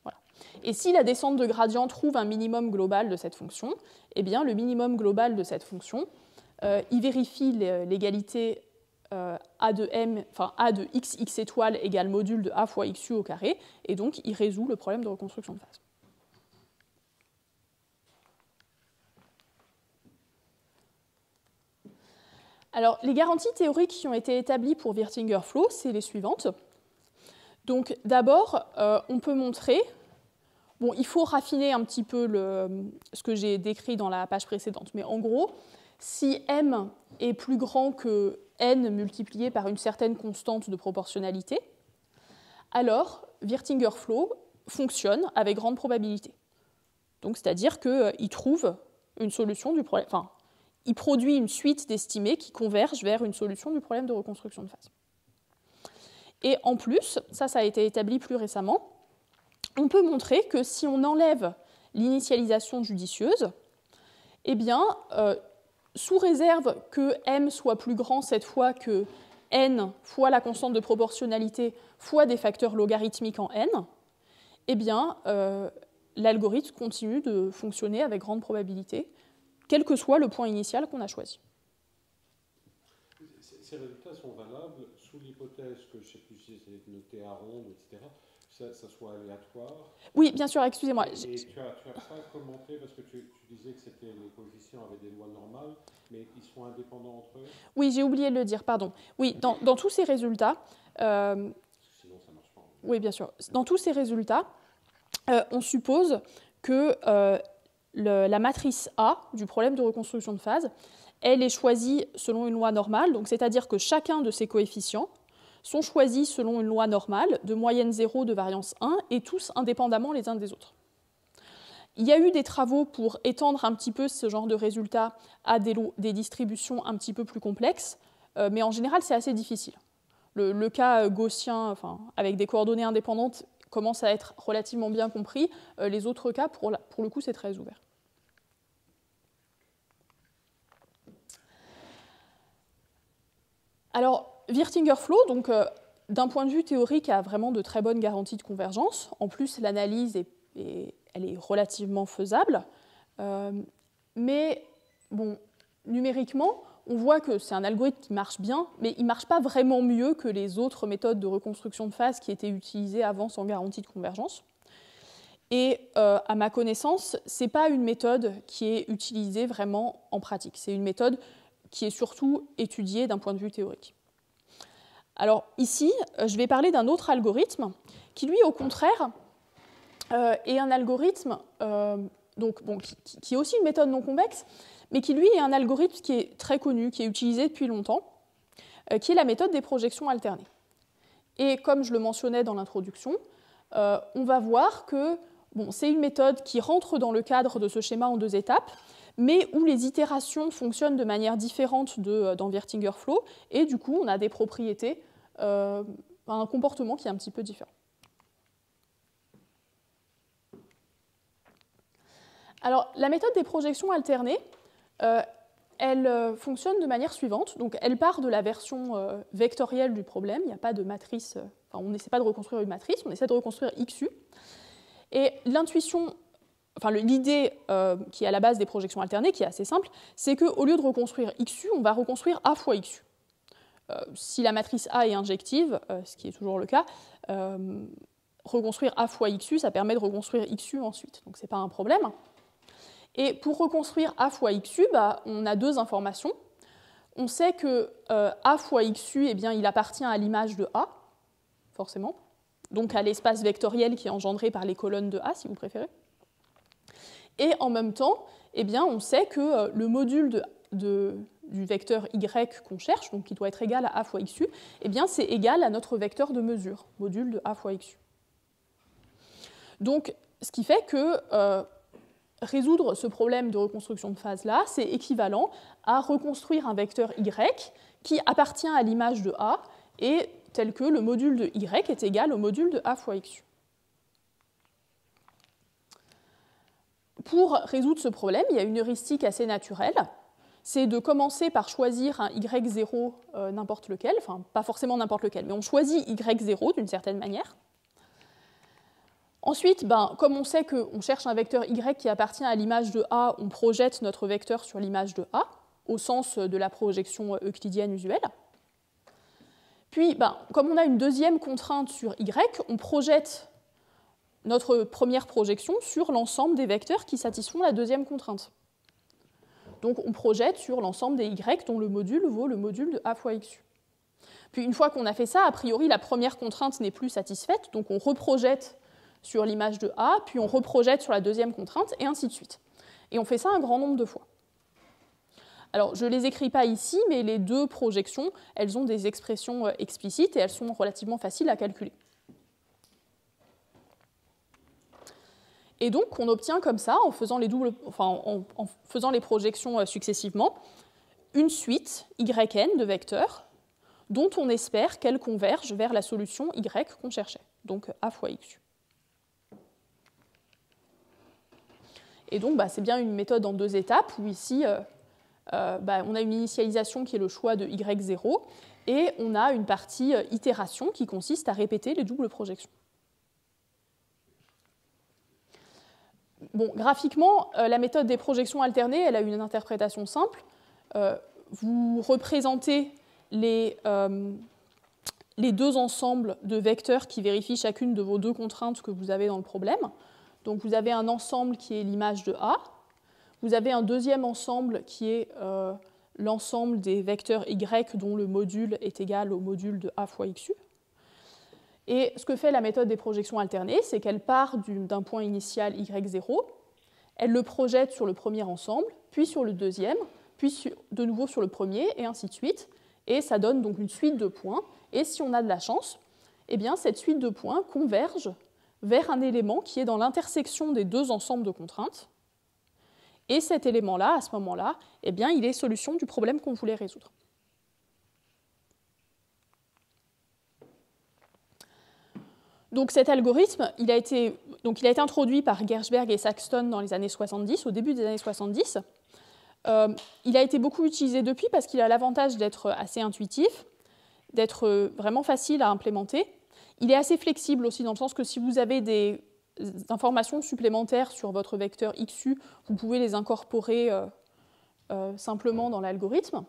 Voilà. Et si la descente de gradient trouve un minimum global de cette fonction, eh bien le minimum global de cette fonction, il vérifie l'égalité a de m, enfin a de x étoile égale module de a fois xu au carré, et donc il résout le problème de reconstruction de phase. Alors, les garanties théoriques qui ont été établies pour Wirtinger-Flow, c'est les suivantes. Donc, d'abord, on peut montrer, bon, il faut raffiner un petit peu ce que j'ai décrit dans la page précédente, mais en gros, si m est plus grand que n multiplié par une certaine constante de proportionnalité, alors Wirtinger-Flow fonctionne avec grande probabilité. Donc, c'est-à-dire qu'il trouve une solution du problème, enfin, il produit une suite d'estimés qui convergent vers une solution du problème de reconstruction de phase. Et en plus, ça a été établi plus récemment, on peut montrer que si on enlève l'initialisation judicieuse, eh bien, sous réserve que m soit plus grand cette fois que n fois la constante de proportionnalité fois des facteurs logarithmiques en n, eh bien, l'algorithme continue de fonctionner avec grande probabilité, quel que soit le point initial qu'on a choisi. Ces résultats sont valables sous l'hypothèse que, je ne sais plus si c'est noté à ronde, etc., ça soit aléatoire. Oui, bien sûr, excusez-moi. Et tu n'as pas commenté, parce que tu disais que les coefficients avaient des lois normales, mais ils sont indépendants entre eux. Oui, j'ai oublié de le dire, pardon. Oui, dans tous ces résultats... Sinon, ça ne marche pas. Oui, bien sûr. Dans tous ces résultats, on suppose que la matrice A du problème de reconstruction de phase, elle est choisie selon une loi normale, donc c'est-à-dire que chacun de ces coefficients sont choisis selon une loi normale de moyenne 0 de variance 1 et tous indépendamment les uns des autres. Il y a eu des travaux pour étendre un petit peu ce genre de résultats à des distributions un petit peu plus complexes, mais en général c'est assez difficile. Le cas gaussien, enfin, avec des coordonnées indépendantes, commence à être relativement bien compris. Les autres cas, pour le coup, c'est très ouvert. Alors, Wirtinger-Flow, donc, d'un point de vue théorique, a vraiment de très bonnes garanties de convergence. En plus, l'analyse elle est relativement faisable. Mais bon, numériquement, on voit que c'est un algorithme qui marche bien, mais il ne marche pas vraiment mieux que les autres méthodes de reconstruction de phase qui étaient utilisées avant sans garantie de convergence. Et à ma connaissance, ce n'est pas une méthode qui est utilisée vraiment en pratique. C'est une méthode qui est surtout étudiée d'un point de vue théorique. Alors ici, je vais parler d'un autre algorithme qui, lui, au contraire, est un algorithme qui est aussi une méthode non convexe, mais qui, lui, est un algorithme qui est très connu, qui est utilisé depuis longtemps, qui est la méthode des projections alternées. Et comme je le mentionnais dans l'introduction, on va voir que c'est une méthode qui rentre dans le cadre de ce schéma en 2 étapes, mais où les itérations fonctionnent de manière différente dans Wirtinger-Flow, et du coup, on a des propriétés, un comportement qui est un petit peu différent. Alors, la méthode des projections alternées, elle fonctionne de manière suivante. Donc, elle part de la version vectorielle du problème. Il n'y a pas de matrice, on n'essaie pas de reconstruire une matrice, on essaie de reconstruire XU. Et l'intuition, l'idée qui est à la base des projections alternées, qui est assez simple, c'est qu'au lieu de reconstruire XU, on va reconstruire A fois XU. si la matrice A est injective, ce qui est toujours le cas, reconstruire A fois XU, ça permet de reconstruire XU ensuite. Donc ce n'est pas un problème. Et pour reconstruire A fois XU, on a deux informations. On sait que A fois XU, eh bien, il appartient à l'image de A, forcément, donc à l'espace vectoriel qui est engendré par les colonnes de A, si vous préférez. Et en même temps, eh bien, on sait que le module du vecteur Y qu'on cherche, donc qui doit être égal à A fois XU, eh bien, c'est égal à notre vecteur de mesure, module de A fois XU. Donc, ce qui fait que résoudre ce problème de reconstruction de phase-là, c'est équivalent à reconstruire un vecteur Y qui appartient à l'image de A et tel que le module de Y est égal au module de A fois XU. Pour résoudre ce problème, il y a une heuristique assez naturelle, c'est de commencer par choisir un Y0 n'importe lequel, enfin pas forcément n'importe lequel, mais on choisit Y0 d'une certaine manière. Ensuite, comme on sait qu'on cherche un vecteur Y qui appartient à l'image de A, on projette notre vecteur sur l'image de A, au sens de la projection euclidienne usuelle. Puis, comme on a une deuxième contrainte sur Y, on projette notre première projection sur l'ensemble des vecteurs qui satisfont la deuxième contrainte. Donc on projette sur l'ensemble des Y dont le module vaut le module de A fois XU. Puis une fois qu'on a fait ça, a priori la première contrainte n'est plus satisfaite, donc on reprojette sur l'image de A, puis on reprojette sur la deuxième contrainte, et ainsi de suite. Et on fait ça un grand nombre de fois. Alors, je ne les écris pas ici, mais les deux projections, elles ont des expressions explicites et elles sont relativement faciles à calculer. Et donc, on obtient comme ça, en faisant les projections successivement, une suite YN de vecteurs dont on espère qu'elles convergent vers la solution Y qu'on cherchait, donc A fois XU. Et donc, c'est bien une méthode en deux étapes, où ici, on a une initialisation qui est le choix de Y0, et on a une partie itération qui consiste à répéter les doubles projections. Bon, graphiquement, la méthode des projections alternées, elle a une interprétation simple. Vous représentez les deux ensembles de vecteurs qui vérifient chacune de vos deux contraintes que vous avez dans le problème. Donc vous avez un ensemble qui est l'image de A. Vous avez un deuxième ensemble qui est l'ensemble des vecteurs Y dont le module est égal au module de A fois XU. Et ce que fait la méthode des projections alternées, c'est qu'elle part d'un point initial Y0, elle le projette sur le premier ensemble, puis sur le deuxième, puis de nouveau sur le premier, et ainsi de suite. Et ça donne donc une suite de points. Et si on a de la chance, eh bien, cette suite de points converge vers un élément qui est dans l'intersection des deux ensembles de contraintes. Et cet élément-là, à ce moment-là, eh bien, il est solution du problème qu'on voulait résoudre. Donc cet algorithme, il a été introduit par Gershberg et Saxton dans les années 70, au début des années 70. Il a été beaucoup utilisé depuis parce qu'il a l'avantage d'être assez intuitif, d'être vraiment facile à implémenter. Il est assez flexible aussi dans le sens que si vous avez des informations supplémentaires sur votre vecteur XU, vous pouvez les incorporer simplement dans l'algorithme.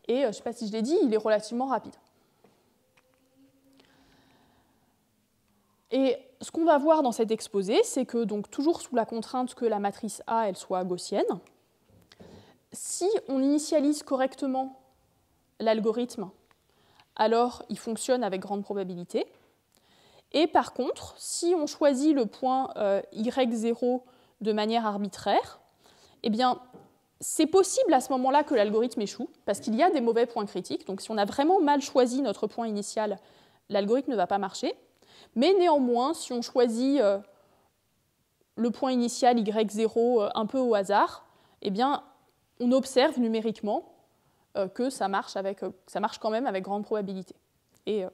Et je ne sais pas si je l'ai dit, il est relativement rapide. Et ce qu'on va voir dans cet exposé, c'est que, donc, toujours sous la contrainte que la matrice A elle soit gaussienne, si on initialise correctement l'algorithme, alors il fonctionne avec grande probabilité. Et par contre, si on choisit le point Y0 de manière arbitraire, eh bien, c'est possible à ce moment-là que l'algorithme échoue, parce qu'il y a des mauvais points critiques. Donc si on a vraiment mal choisi notre point initial, l'algorithme ne va pas marcher. Mais néanmoins, si on choisit le point initial Y0 un peu au hasard, eh bien, on observe numériquement que ça marche quand même avec grande probabilité. Et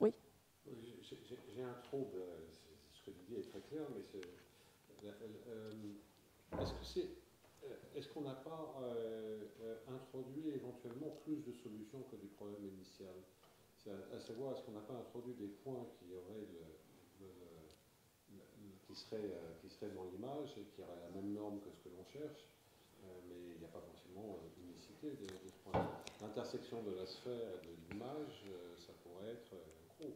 oui. J'ai un trouble, ce que tu dis est très clair, mais est-ce qu'on n'a pas introduit éventuellement plus de solutions que du problème initial? À savoir, est-ce qu'on n'a pas introduit des points qui seraient dans l'image et qui auraient la même norme que ce que l'on cherche, mais il n'y a pas forcément unicité des points. l'intersection de la sphère et de l'image, ça pourrait être gros.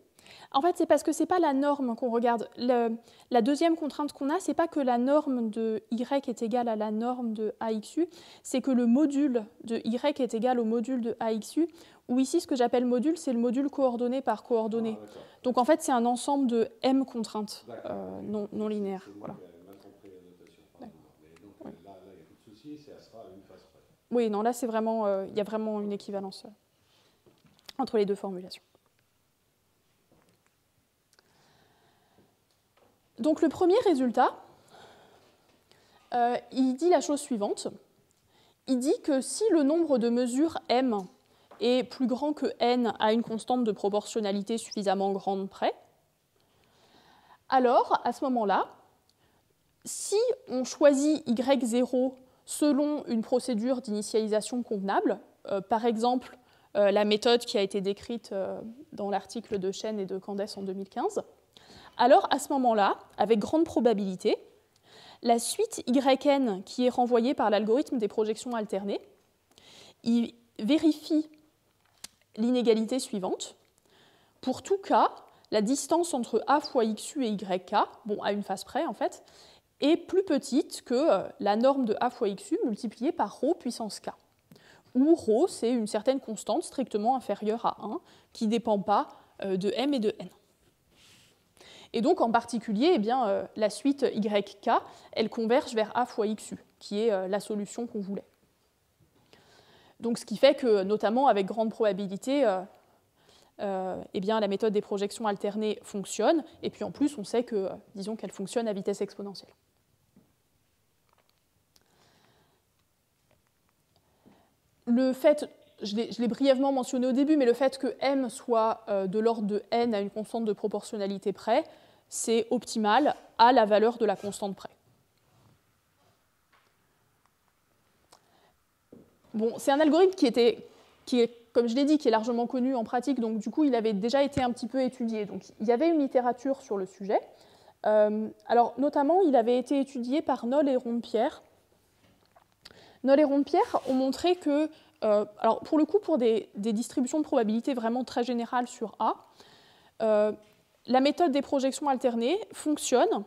En fait, c'est parce que ce n'est pas la norme qu'on regarde. La deuxième contrainte qu'on a, ce n'est pas que la norme de y est égale à la norme de AXU, c'est que le module de y est égal au module de AXU, ou ici, ce que j'appelle module, c'est le module coordonné par coordonnée. Ah, donc, en fait, c'est un ensemble de m contraintes non linéaires. Voilà. Mal compris la notation, pardon. Mais donc, oui. Là, il n'y a plus de souci, ça sera à une phase près. Oui, non, là, c'est vraiment, il y a vraiment une équivalence entre les deux formulations. Donc le premier résultat, il dit la chose suivante. Il dit que si le nombre de mesures m est plus grand que n à une constante de proportionnalité suffisamment grande près, alors à ce moment-là, si on choisit y0 selon une procédure d'initialisation convenable, par exemple la méthode qui a été décrite dans l'article de Chen et de Candes en 2015, alors à ce moment-là, avec grande probabilité, la suite yn qui est renvoyée par l'algorithme des projections alternées, il vérifie l'inégalité suivante. Pour tout cas, la distance entre a fois xu et yk, bon, à une phase près en fait, est plus petite que la norme de a fois xu multipliée par ρ puissance k, où ρ, c'est une certaine constante strictement inférieure à 1 qui ne dépend pas de m et de n. Et donc, en particulier, eh bien, la suite YK, elle converge vers A fois XU, qui est la solution qu'on voulait. Donc, ce qui fait que, notamment, avec grande probabilité, eh bien, la méthode des projections alternées fonctionne. Et puis, en plus, on sait que, disons qu'elle fonctionne à vitesse exponentielle. Le fait, je l'ai brièvement mentionné au début, mais le fait que m soit de l'ordre de n à une constante de proportionnalité près, c'est optimal à la valeur de la constante près. Bon, c'est un algorithme qui est, comme je l'ai dit, qui est largement connu en pratique, donc du coup, il avait déjà été un petit peu étudié. Donc, il y avait une littérature sur le sujet. Alors, notamment, il avait été étudié par Noll et Rompierre. Noll et Rompierre ont montré que, alors pour le coup, pour des distributions de probabilité vraiment très générales sur A, la méthode des projections alternées fonctionne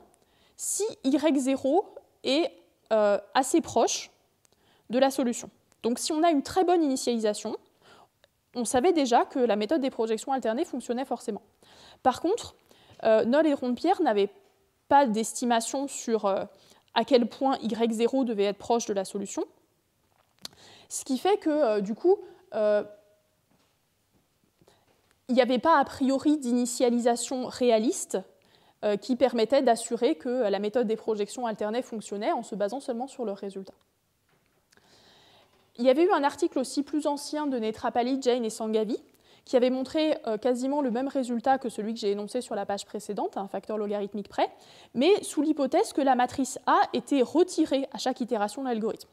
si y0 est assez proche de la solution. Donc si on a une très bonne initialisation, on savait déjà que la méthode des projections alternées fonctionnait forcément. Par contre, Noll et Rompierre n'avaient pas d'estimation sur à quel point y0 devait être proche de la solution, ce qui fait que du coup, il n'y avait pas a priori d'initialisation réaliste qui permettait d'assurer que la méthode des projections alternées fonctionnait en se basant seulement sur le résultat. Il y avait eu un article aussi plus ancien de Netrapalli, Jain et Sanghavi qui avait montré quasiment le même résultat que celui que j'ai énoncé sur la page précédente, à un facteur logarithmique près, mais sous l'hypothèse que la matrice A était retirée à chaque itération de l'algorithme.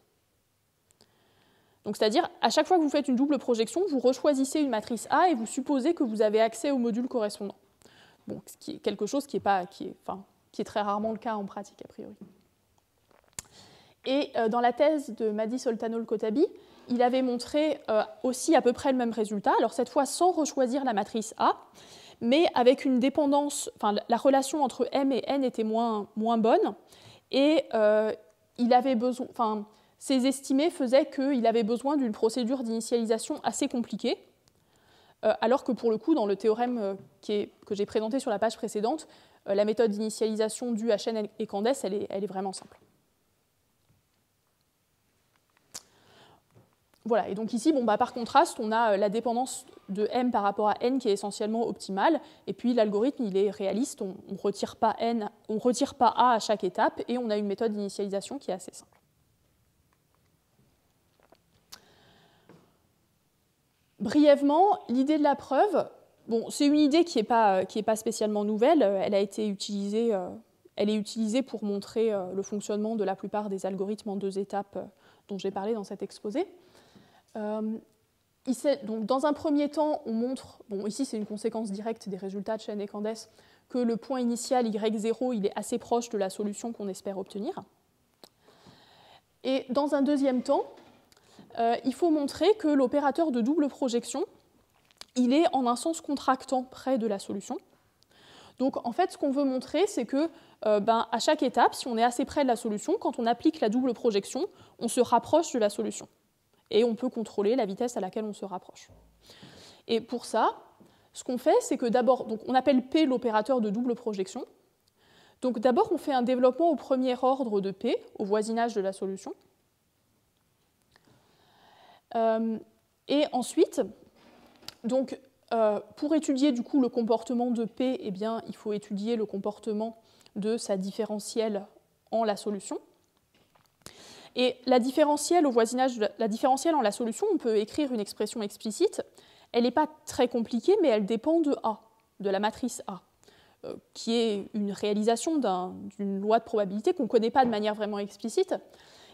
Donc, c'est-à-dire, à chaque fois que vous faites une double projection, vous rechoisissez une matrice A et vous supposez que vous avez accès au module correspondant. Bon, ce qui est quelque chose qui est très rarement le cas en pratique, a priori. Et dans la thèse de Madi Soltanol-Kotabi, il avait montré aussi à peu près le même résultat, alors cette fois sans rechoisir la matrice A, mais avec une dépendance, enfin, la relation entre M et N était moins bonne, et il avait besoin, enfin, ces estimés faisaient qu'il avait besoin d'une procédure d'initialisation assez compliquée, alors que pour le coup, dans le théorème que j'ai présenté sur la page précédente, la méthode d'initialisation due à Chen et Candes, elle est vraiment simple. Voilà, et donc ici, bon, par contraste, on a la dépendance de M par rapport à N qui est essentiellement optimale, et puis l'algorithme, il est réaliste, on ne retire pas N, on retire pas A à chaque étape, et on a une méthode d'initialisation qui est assez simple. Brièvement, l'idée de la preuve, bon, c'est une idée qui n'est pas spécialement nouvelle, elle est utilisée pour montrer le fonctionnement de la plupart des algorithmes en 2 étapes dont j'ai parlé dans cet exposé. Donc, dans un premier temps, on montre, bon, ici c'est une conséquence directe des résultats de Chen et Candes, que le point initial y0 il est assez proche de la solution qu'on espère obtenir. Et dans un deuxième temps, il faut montrer que l'opérateur de double projection, il est en un sens contractant près de la solution. Donc en fait, ce qu'on veut montrer, c'est que à chaque étape, si on est assez près de la solution, quand on applique la double projection, on se rapproche de la solution. Et on peut contrôler la vitesse à laquelle on se rapproche. Et pour ça, ce qu'on fait, c'est que d'abord, donc on appelle P l'opérateur de double projection. Donc d'abord, on fait un développement au premier ordre de P, au voisinage de la solution. Et ensuite, donc, pour étudier du coup le comportement de P, eh bien, il faut étudier le comportement de sa différentielle en la solution. Et la différentielle au voisinage, la différentielle en la solution, on peut écrire une expression explicite. Elle n'est pas très compliquée, mais elle dépend de A, de la matrice A, qui est une réalisation d'une loi de probabilité qu'on ne connaît pas de manière vraiment explicite.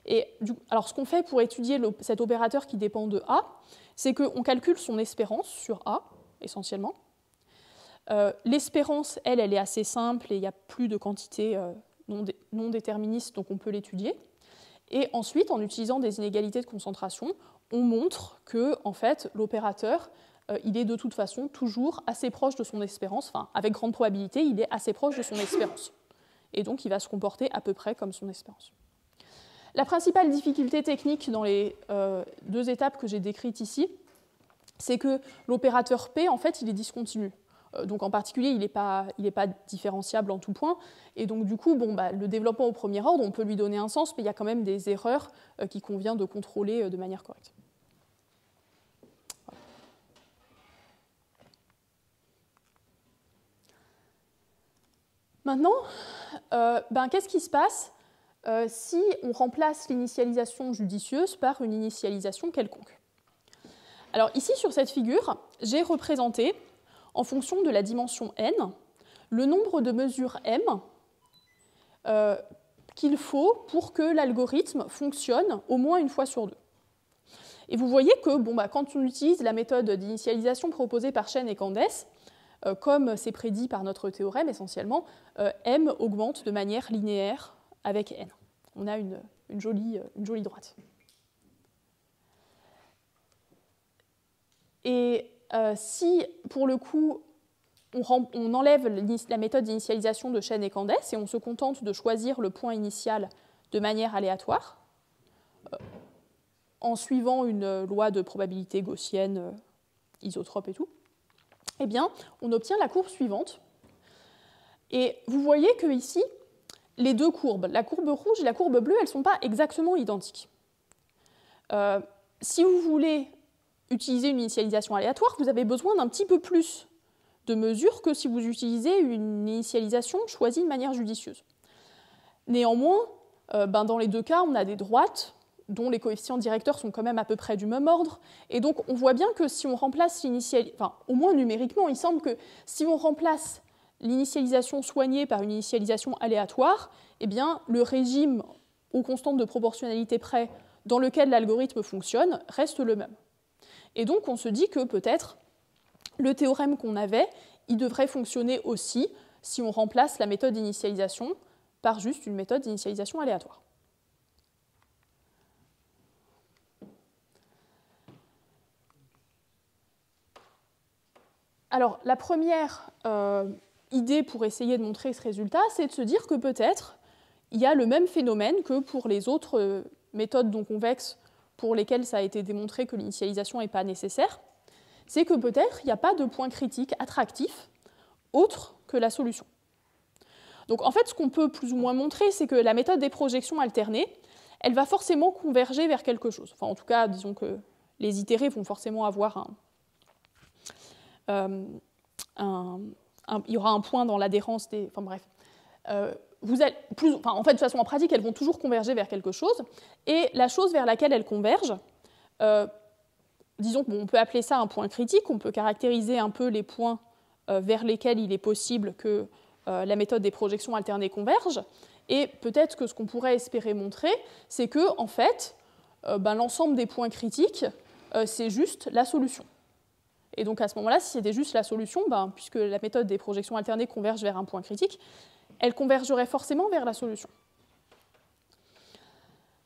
Et alors, ce qu'on fait pour étudier cet opérateur qui dépend de A, c'est qu'on calcule son espérance sur A, essentiellement. L'espérance, elle est assez simple et il n'y a plus de quantité non déterministe, donc on peut l'étudier. Et ensuite, en utilisant des inégalités de concentration, on montre que en fait, l'opérateur, il est de toute façon toujours assez proche de son espérance, enfin, avec grande probabilité, il est assez proche de son espérance. Et donc, il va se comporter à peu près comme son espérance. La principale difficulté technique dans les deux étapes que j'ai décrites ici, c'est que l'opérateur P, en fait, il est discontinu. Donc en particulier, il n'est pas différenciable en tout point. Et donc du coup, le développement au premier ordre, on peut lui donner un sens, mais il y a quand même des erreurs qu'il convient de contrôler de manière correcte. Voilà. Maintenant, qu'est-ce qui se passe si on remplace l'initialisation judicieuse par une initialisation quelconque? Alors ici, sur cette figure, j'ai représenté, en fonction de la dimension n, le nombre de mesures m qu'il faut pour que l'algorithme fonctionne au moins une fois sur deux. Et vous voyez que quand on utilise la méthode d'initialisation proposée par Chen et Candes, comme c'est prédit par notre théorème essentiellement, m augmente de manière linéaire avec n. On a une jolie droite. Et si, pour le coup, on enlève la méthode d'initialisation de Chen et Candes et on se contente de choisir le point initial de manière aléatoire, en suivant une loi de probabilité gaussienne, isotrope et tout, eh bien, on obtient la courbe suivante. Et vous voyez que ici, les deux courbes, la courbe rouge et la courbe bleue, elles ne sont pas exactement identiques. Si vous voulez utiliser une initialisation aléatoire, vous avez besoin d'un petit peu plus de mesures que si vous utilisez une initialisation choisie de manière judicieuse. Néanmoins, dans les deux cas, on a des droites dont les coefficients directeurs sont quand même à peu près du même ordre, et donc on voit bien que si on remplace au moins numériquement, il semble que si on remplace l'initialisation soignée par une initialisation aléatoire, eh bien, le régime aux constantes de proportionnalité près dans lequel l'algorithme fonctionne reste le même. Et donc on se dit que peut-être le théorème qu'on avait, il devrait fonctionner aussi si on remplace la méthode d'initialisation par juste une méthode d'initialisation aléatoire. Alors la première idée pour essayer de montrer ce résultat, c'est de se dire que peut-être il y a le même phénomène que pour les autres méthodes non convexes pour lesquelles ça a été démontré que l'initialisation n'est pas nécessaire, c'est que peut-être il n'y a pas de point critique attractif autre que la solution. Donc en fait, ce qu'on peut plus ou moins montrer, c'est que la méthode des projections alternées, elle va forcément converger vers quelque chose. Enfin, en tout cas, disons que les itérés vont forcément avoir il y aura un point dans l'adhérence des... Enfin bref. En fait, de façon en pratique, elles vont toujours converger vers quelque chose. Et la chose vers laquelle elles convergent, disons qu'on peut appeler ça un point critique, on peut caractériser un peu les points vers lesquels il est possible que la méthode des projections alternées converge. Et peut-être que ce qu'on pourrait espérer montrer, c'est que, en fait, l'ensemble des points critiques, c'est juste la solution. Et donc à ce moment-là, si c'était juste la solution, puisque la méthode des projections alternées converge vers un point critique, elle convergerait forcément vers la solution.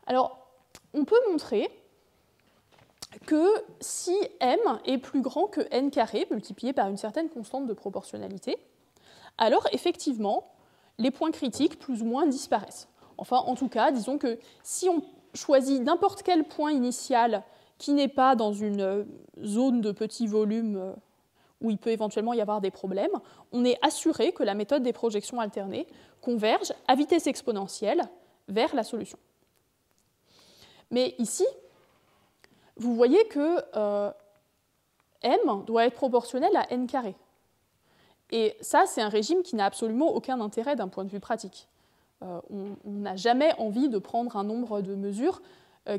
Alors, on peut montrer que si m est plus grand que n carré, multiplié par une certaine constante de proportionnalité, alors effectivement, les points critiques plus ou moins disparaissent. Enfin, en tout cas, disons que si on choisit n'importe quel point initial qui n'est pas dans une zone de petit volume où il peut éventuellement y avoir des problèmes, on est assuré que la méthode des projections alternées converge à vitesse exponentielle vers la solution. Mais ici, vous voyez que m doit être proportionnel à n carré. Et ça, c'est un régime qui n'a absolument aucun intérêt d'un point de vue pratique. On n'a jamais envie de prendre un nombre de mesures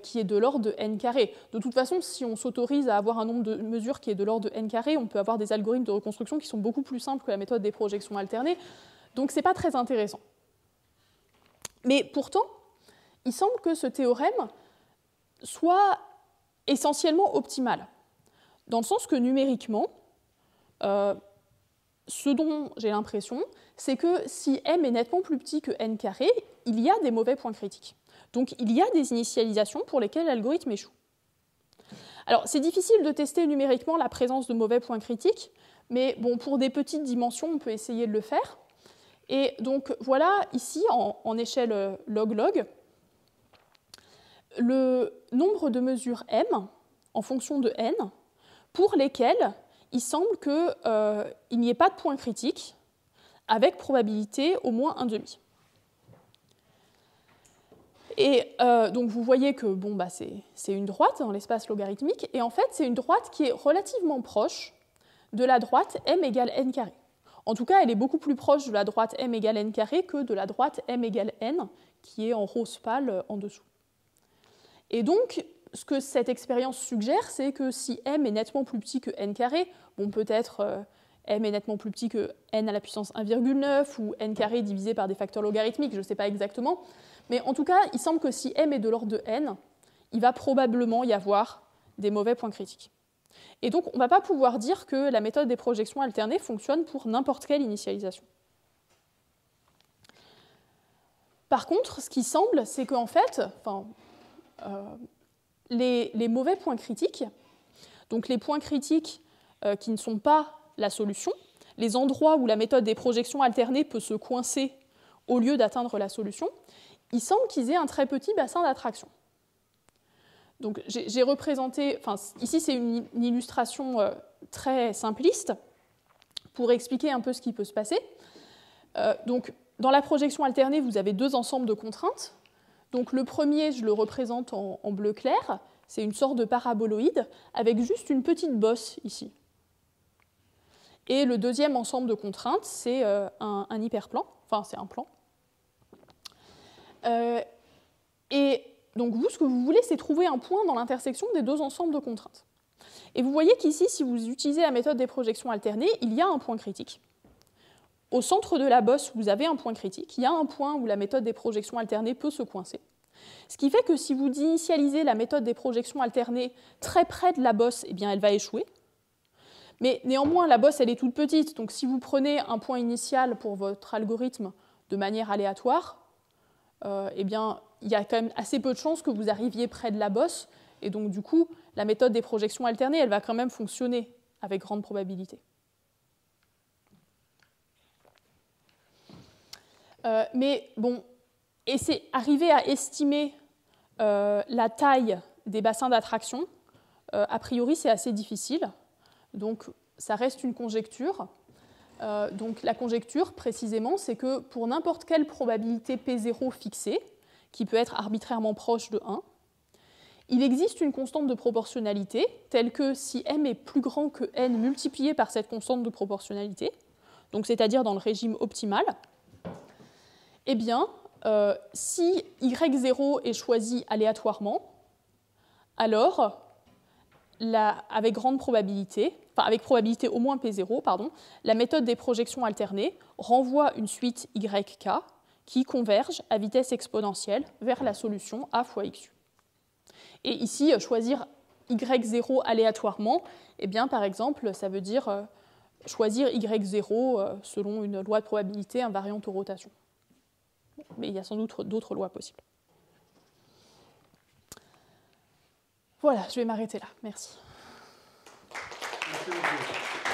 qui est de l'ordre de n carré. De toute façon, si on s'autorise à avoir un nombre de mesures qui est de l'ordre de n carré, on peut avoir des algorithmes de reconstruction qui sont beaucoup plus simples que la méthode des projections alternées. Donc, ce n'est pas très intéressant. Mais pourtant, il semble que ce théorème soit essentiellement optimal, dans le sens que numériquement, ce dont j'ai l'impression, c'est que si m est nettement plus petit que n carré, il y a des mauvais points critiques. Donc il y a des initialisations pour lesquelles l'algorithme échoue. Alors c'est difficile de tester numériquement la présence de mauvais points critiques, mais bon, pour des petites dimensions, on peut essayer de le faire. Et donc voilà ici, en échelle log-log, le nombre de mesures m en fonction de n pour lesquelles il semble qu'il n'y ait pas de point critique avec probabilité au moins 1,5. Et donc vous voyez que bon, bah, c'est une droite dans l'espace logarithmique, et en fait c'est une droite qui est relativement proche de la droite m égale n carré. En tout cas, elle est beaucoup plus proche de la droite m égale n carré que de la droite m égale n, qui est en rose pâle en dessous. Et donc, ce que cette expérience suggère, c'est que si m est nettement plus petit que n carré, bon, peut-être m est nettement plus petit que n à la puissance 1,9 ou n carré divisé par des facteurs logarithmiques, je ne sais pas exactement, mais en tout cas, il semble que si m est de l'ordre de n, il va probablement y avoir des mauvais points critiques. Et donc, on ne va pas pouvoir dire que la méthode des projections alternées fonctionne pour n'importe quelle initialisation. Par contre, ce qui semble, c'est qu'en fait, les mauvais points critiques, donc les points critiques qui ne sont pas la solution, les endroits où la méthode des projections alternées peut se coincer au lieu d'atteindre la solution, il semble qu'ils aient un très petit bassin d'attraction. Donc j'ai représenté, ici c'est une illustration très simpliste pour expliquer un peu ce qui peut se passer. Donc dans la projection alternée, vous avez deux ensembles de contraintes. Donc le premier, je le représente en bleu clair, c'est une sorte de paraboloïde avec juste une petite bosse ici. Et le deuxième ensemble de contraintes, c'est un hyperplan, enfin c'est un plan. Et donc vous, ce que vous voulez, c'est trouver un point dans l'intersection des deux ensembles de contraintes. Et vous voyez qu'ici, si vous utilisez la méthode des projections alternées, il y a un point critique. Au centre de la bosse, vous avez un point critique. Il y a un point où la méthode des projections alternées peut se coincer. Ce qui fait que si vous initialisez la méthode des projections alternées très près de la bosse, eh bien, elle va échouer. Mais néanmoins, la bosse, elle est toute petite. Donc si vous prenez un point initial pour votre algorithme de manière aléatoire, eh bien, il y a quand même assez peu de chances que vous arriviez près de la bosse. Et donc, du coup, la méthode des projections alternées, elle va quand même fonctionner avec grande probabilité. Mais bon, et c'est arriver à estimer la taille des bassins d'attraction, a priori, c'est assez difficile. Donc, ça reste une conjecture. Donc, la conjecture, précisément, c'est que pour n'importe quelle probabilité P0 fixée, qui peut être arbitrairement proche de 1, il existe une constante de proportionnalité, telle que si m est plus grand que n multiplié par cette constante de proportionnalité, donc c'est-à-dire dans le régime optimal, eh bien, si y0 est choisi aléatoirement, alors, avec grande probabilité, avec probabilité au moins P0, la méthode des projections alternées renvoie une suite YK qui converge à vitesse exponentielle vers la solution A fois XU. Et ici, choisir Y0 aléatoirement, eh bien, par exemple, ça veut dire choisir Y0 selon une loi de probabilité invariante aux rotations. Mais il y a sans doute d'autres lois possibles. Voilà, je vais m'arrêter là. Merci. Merci beaucoup.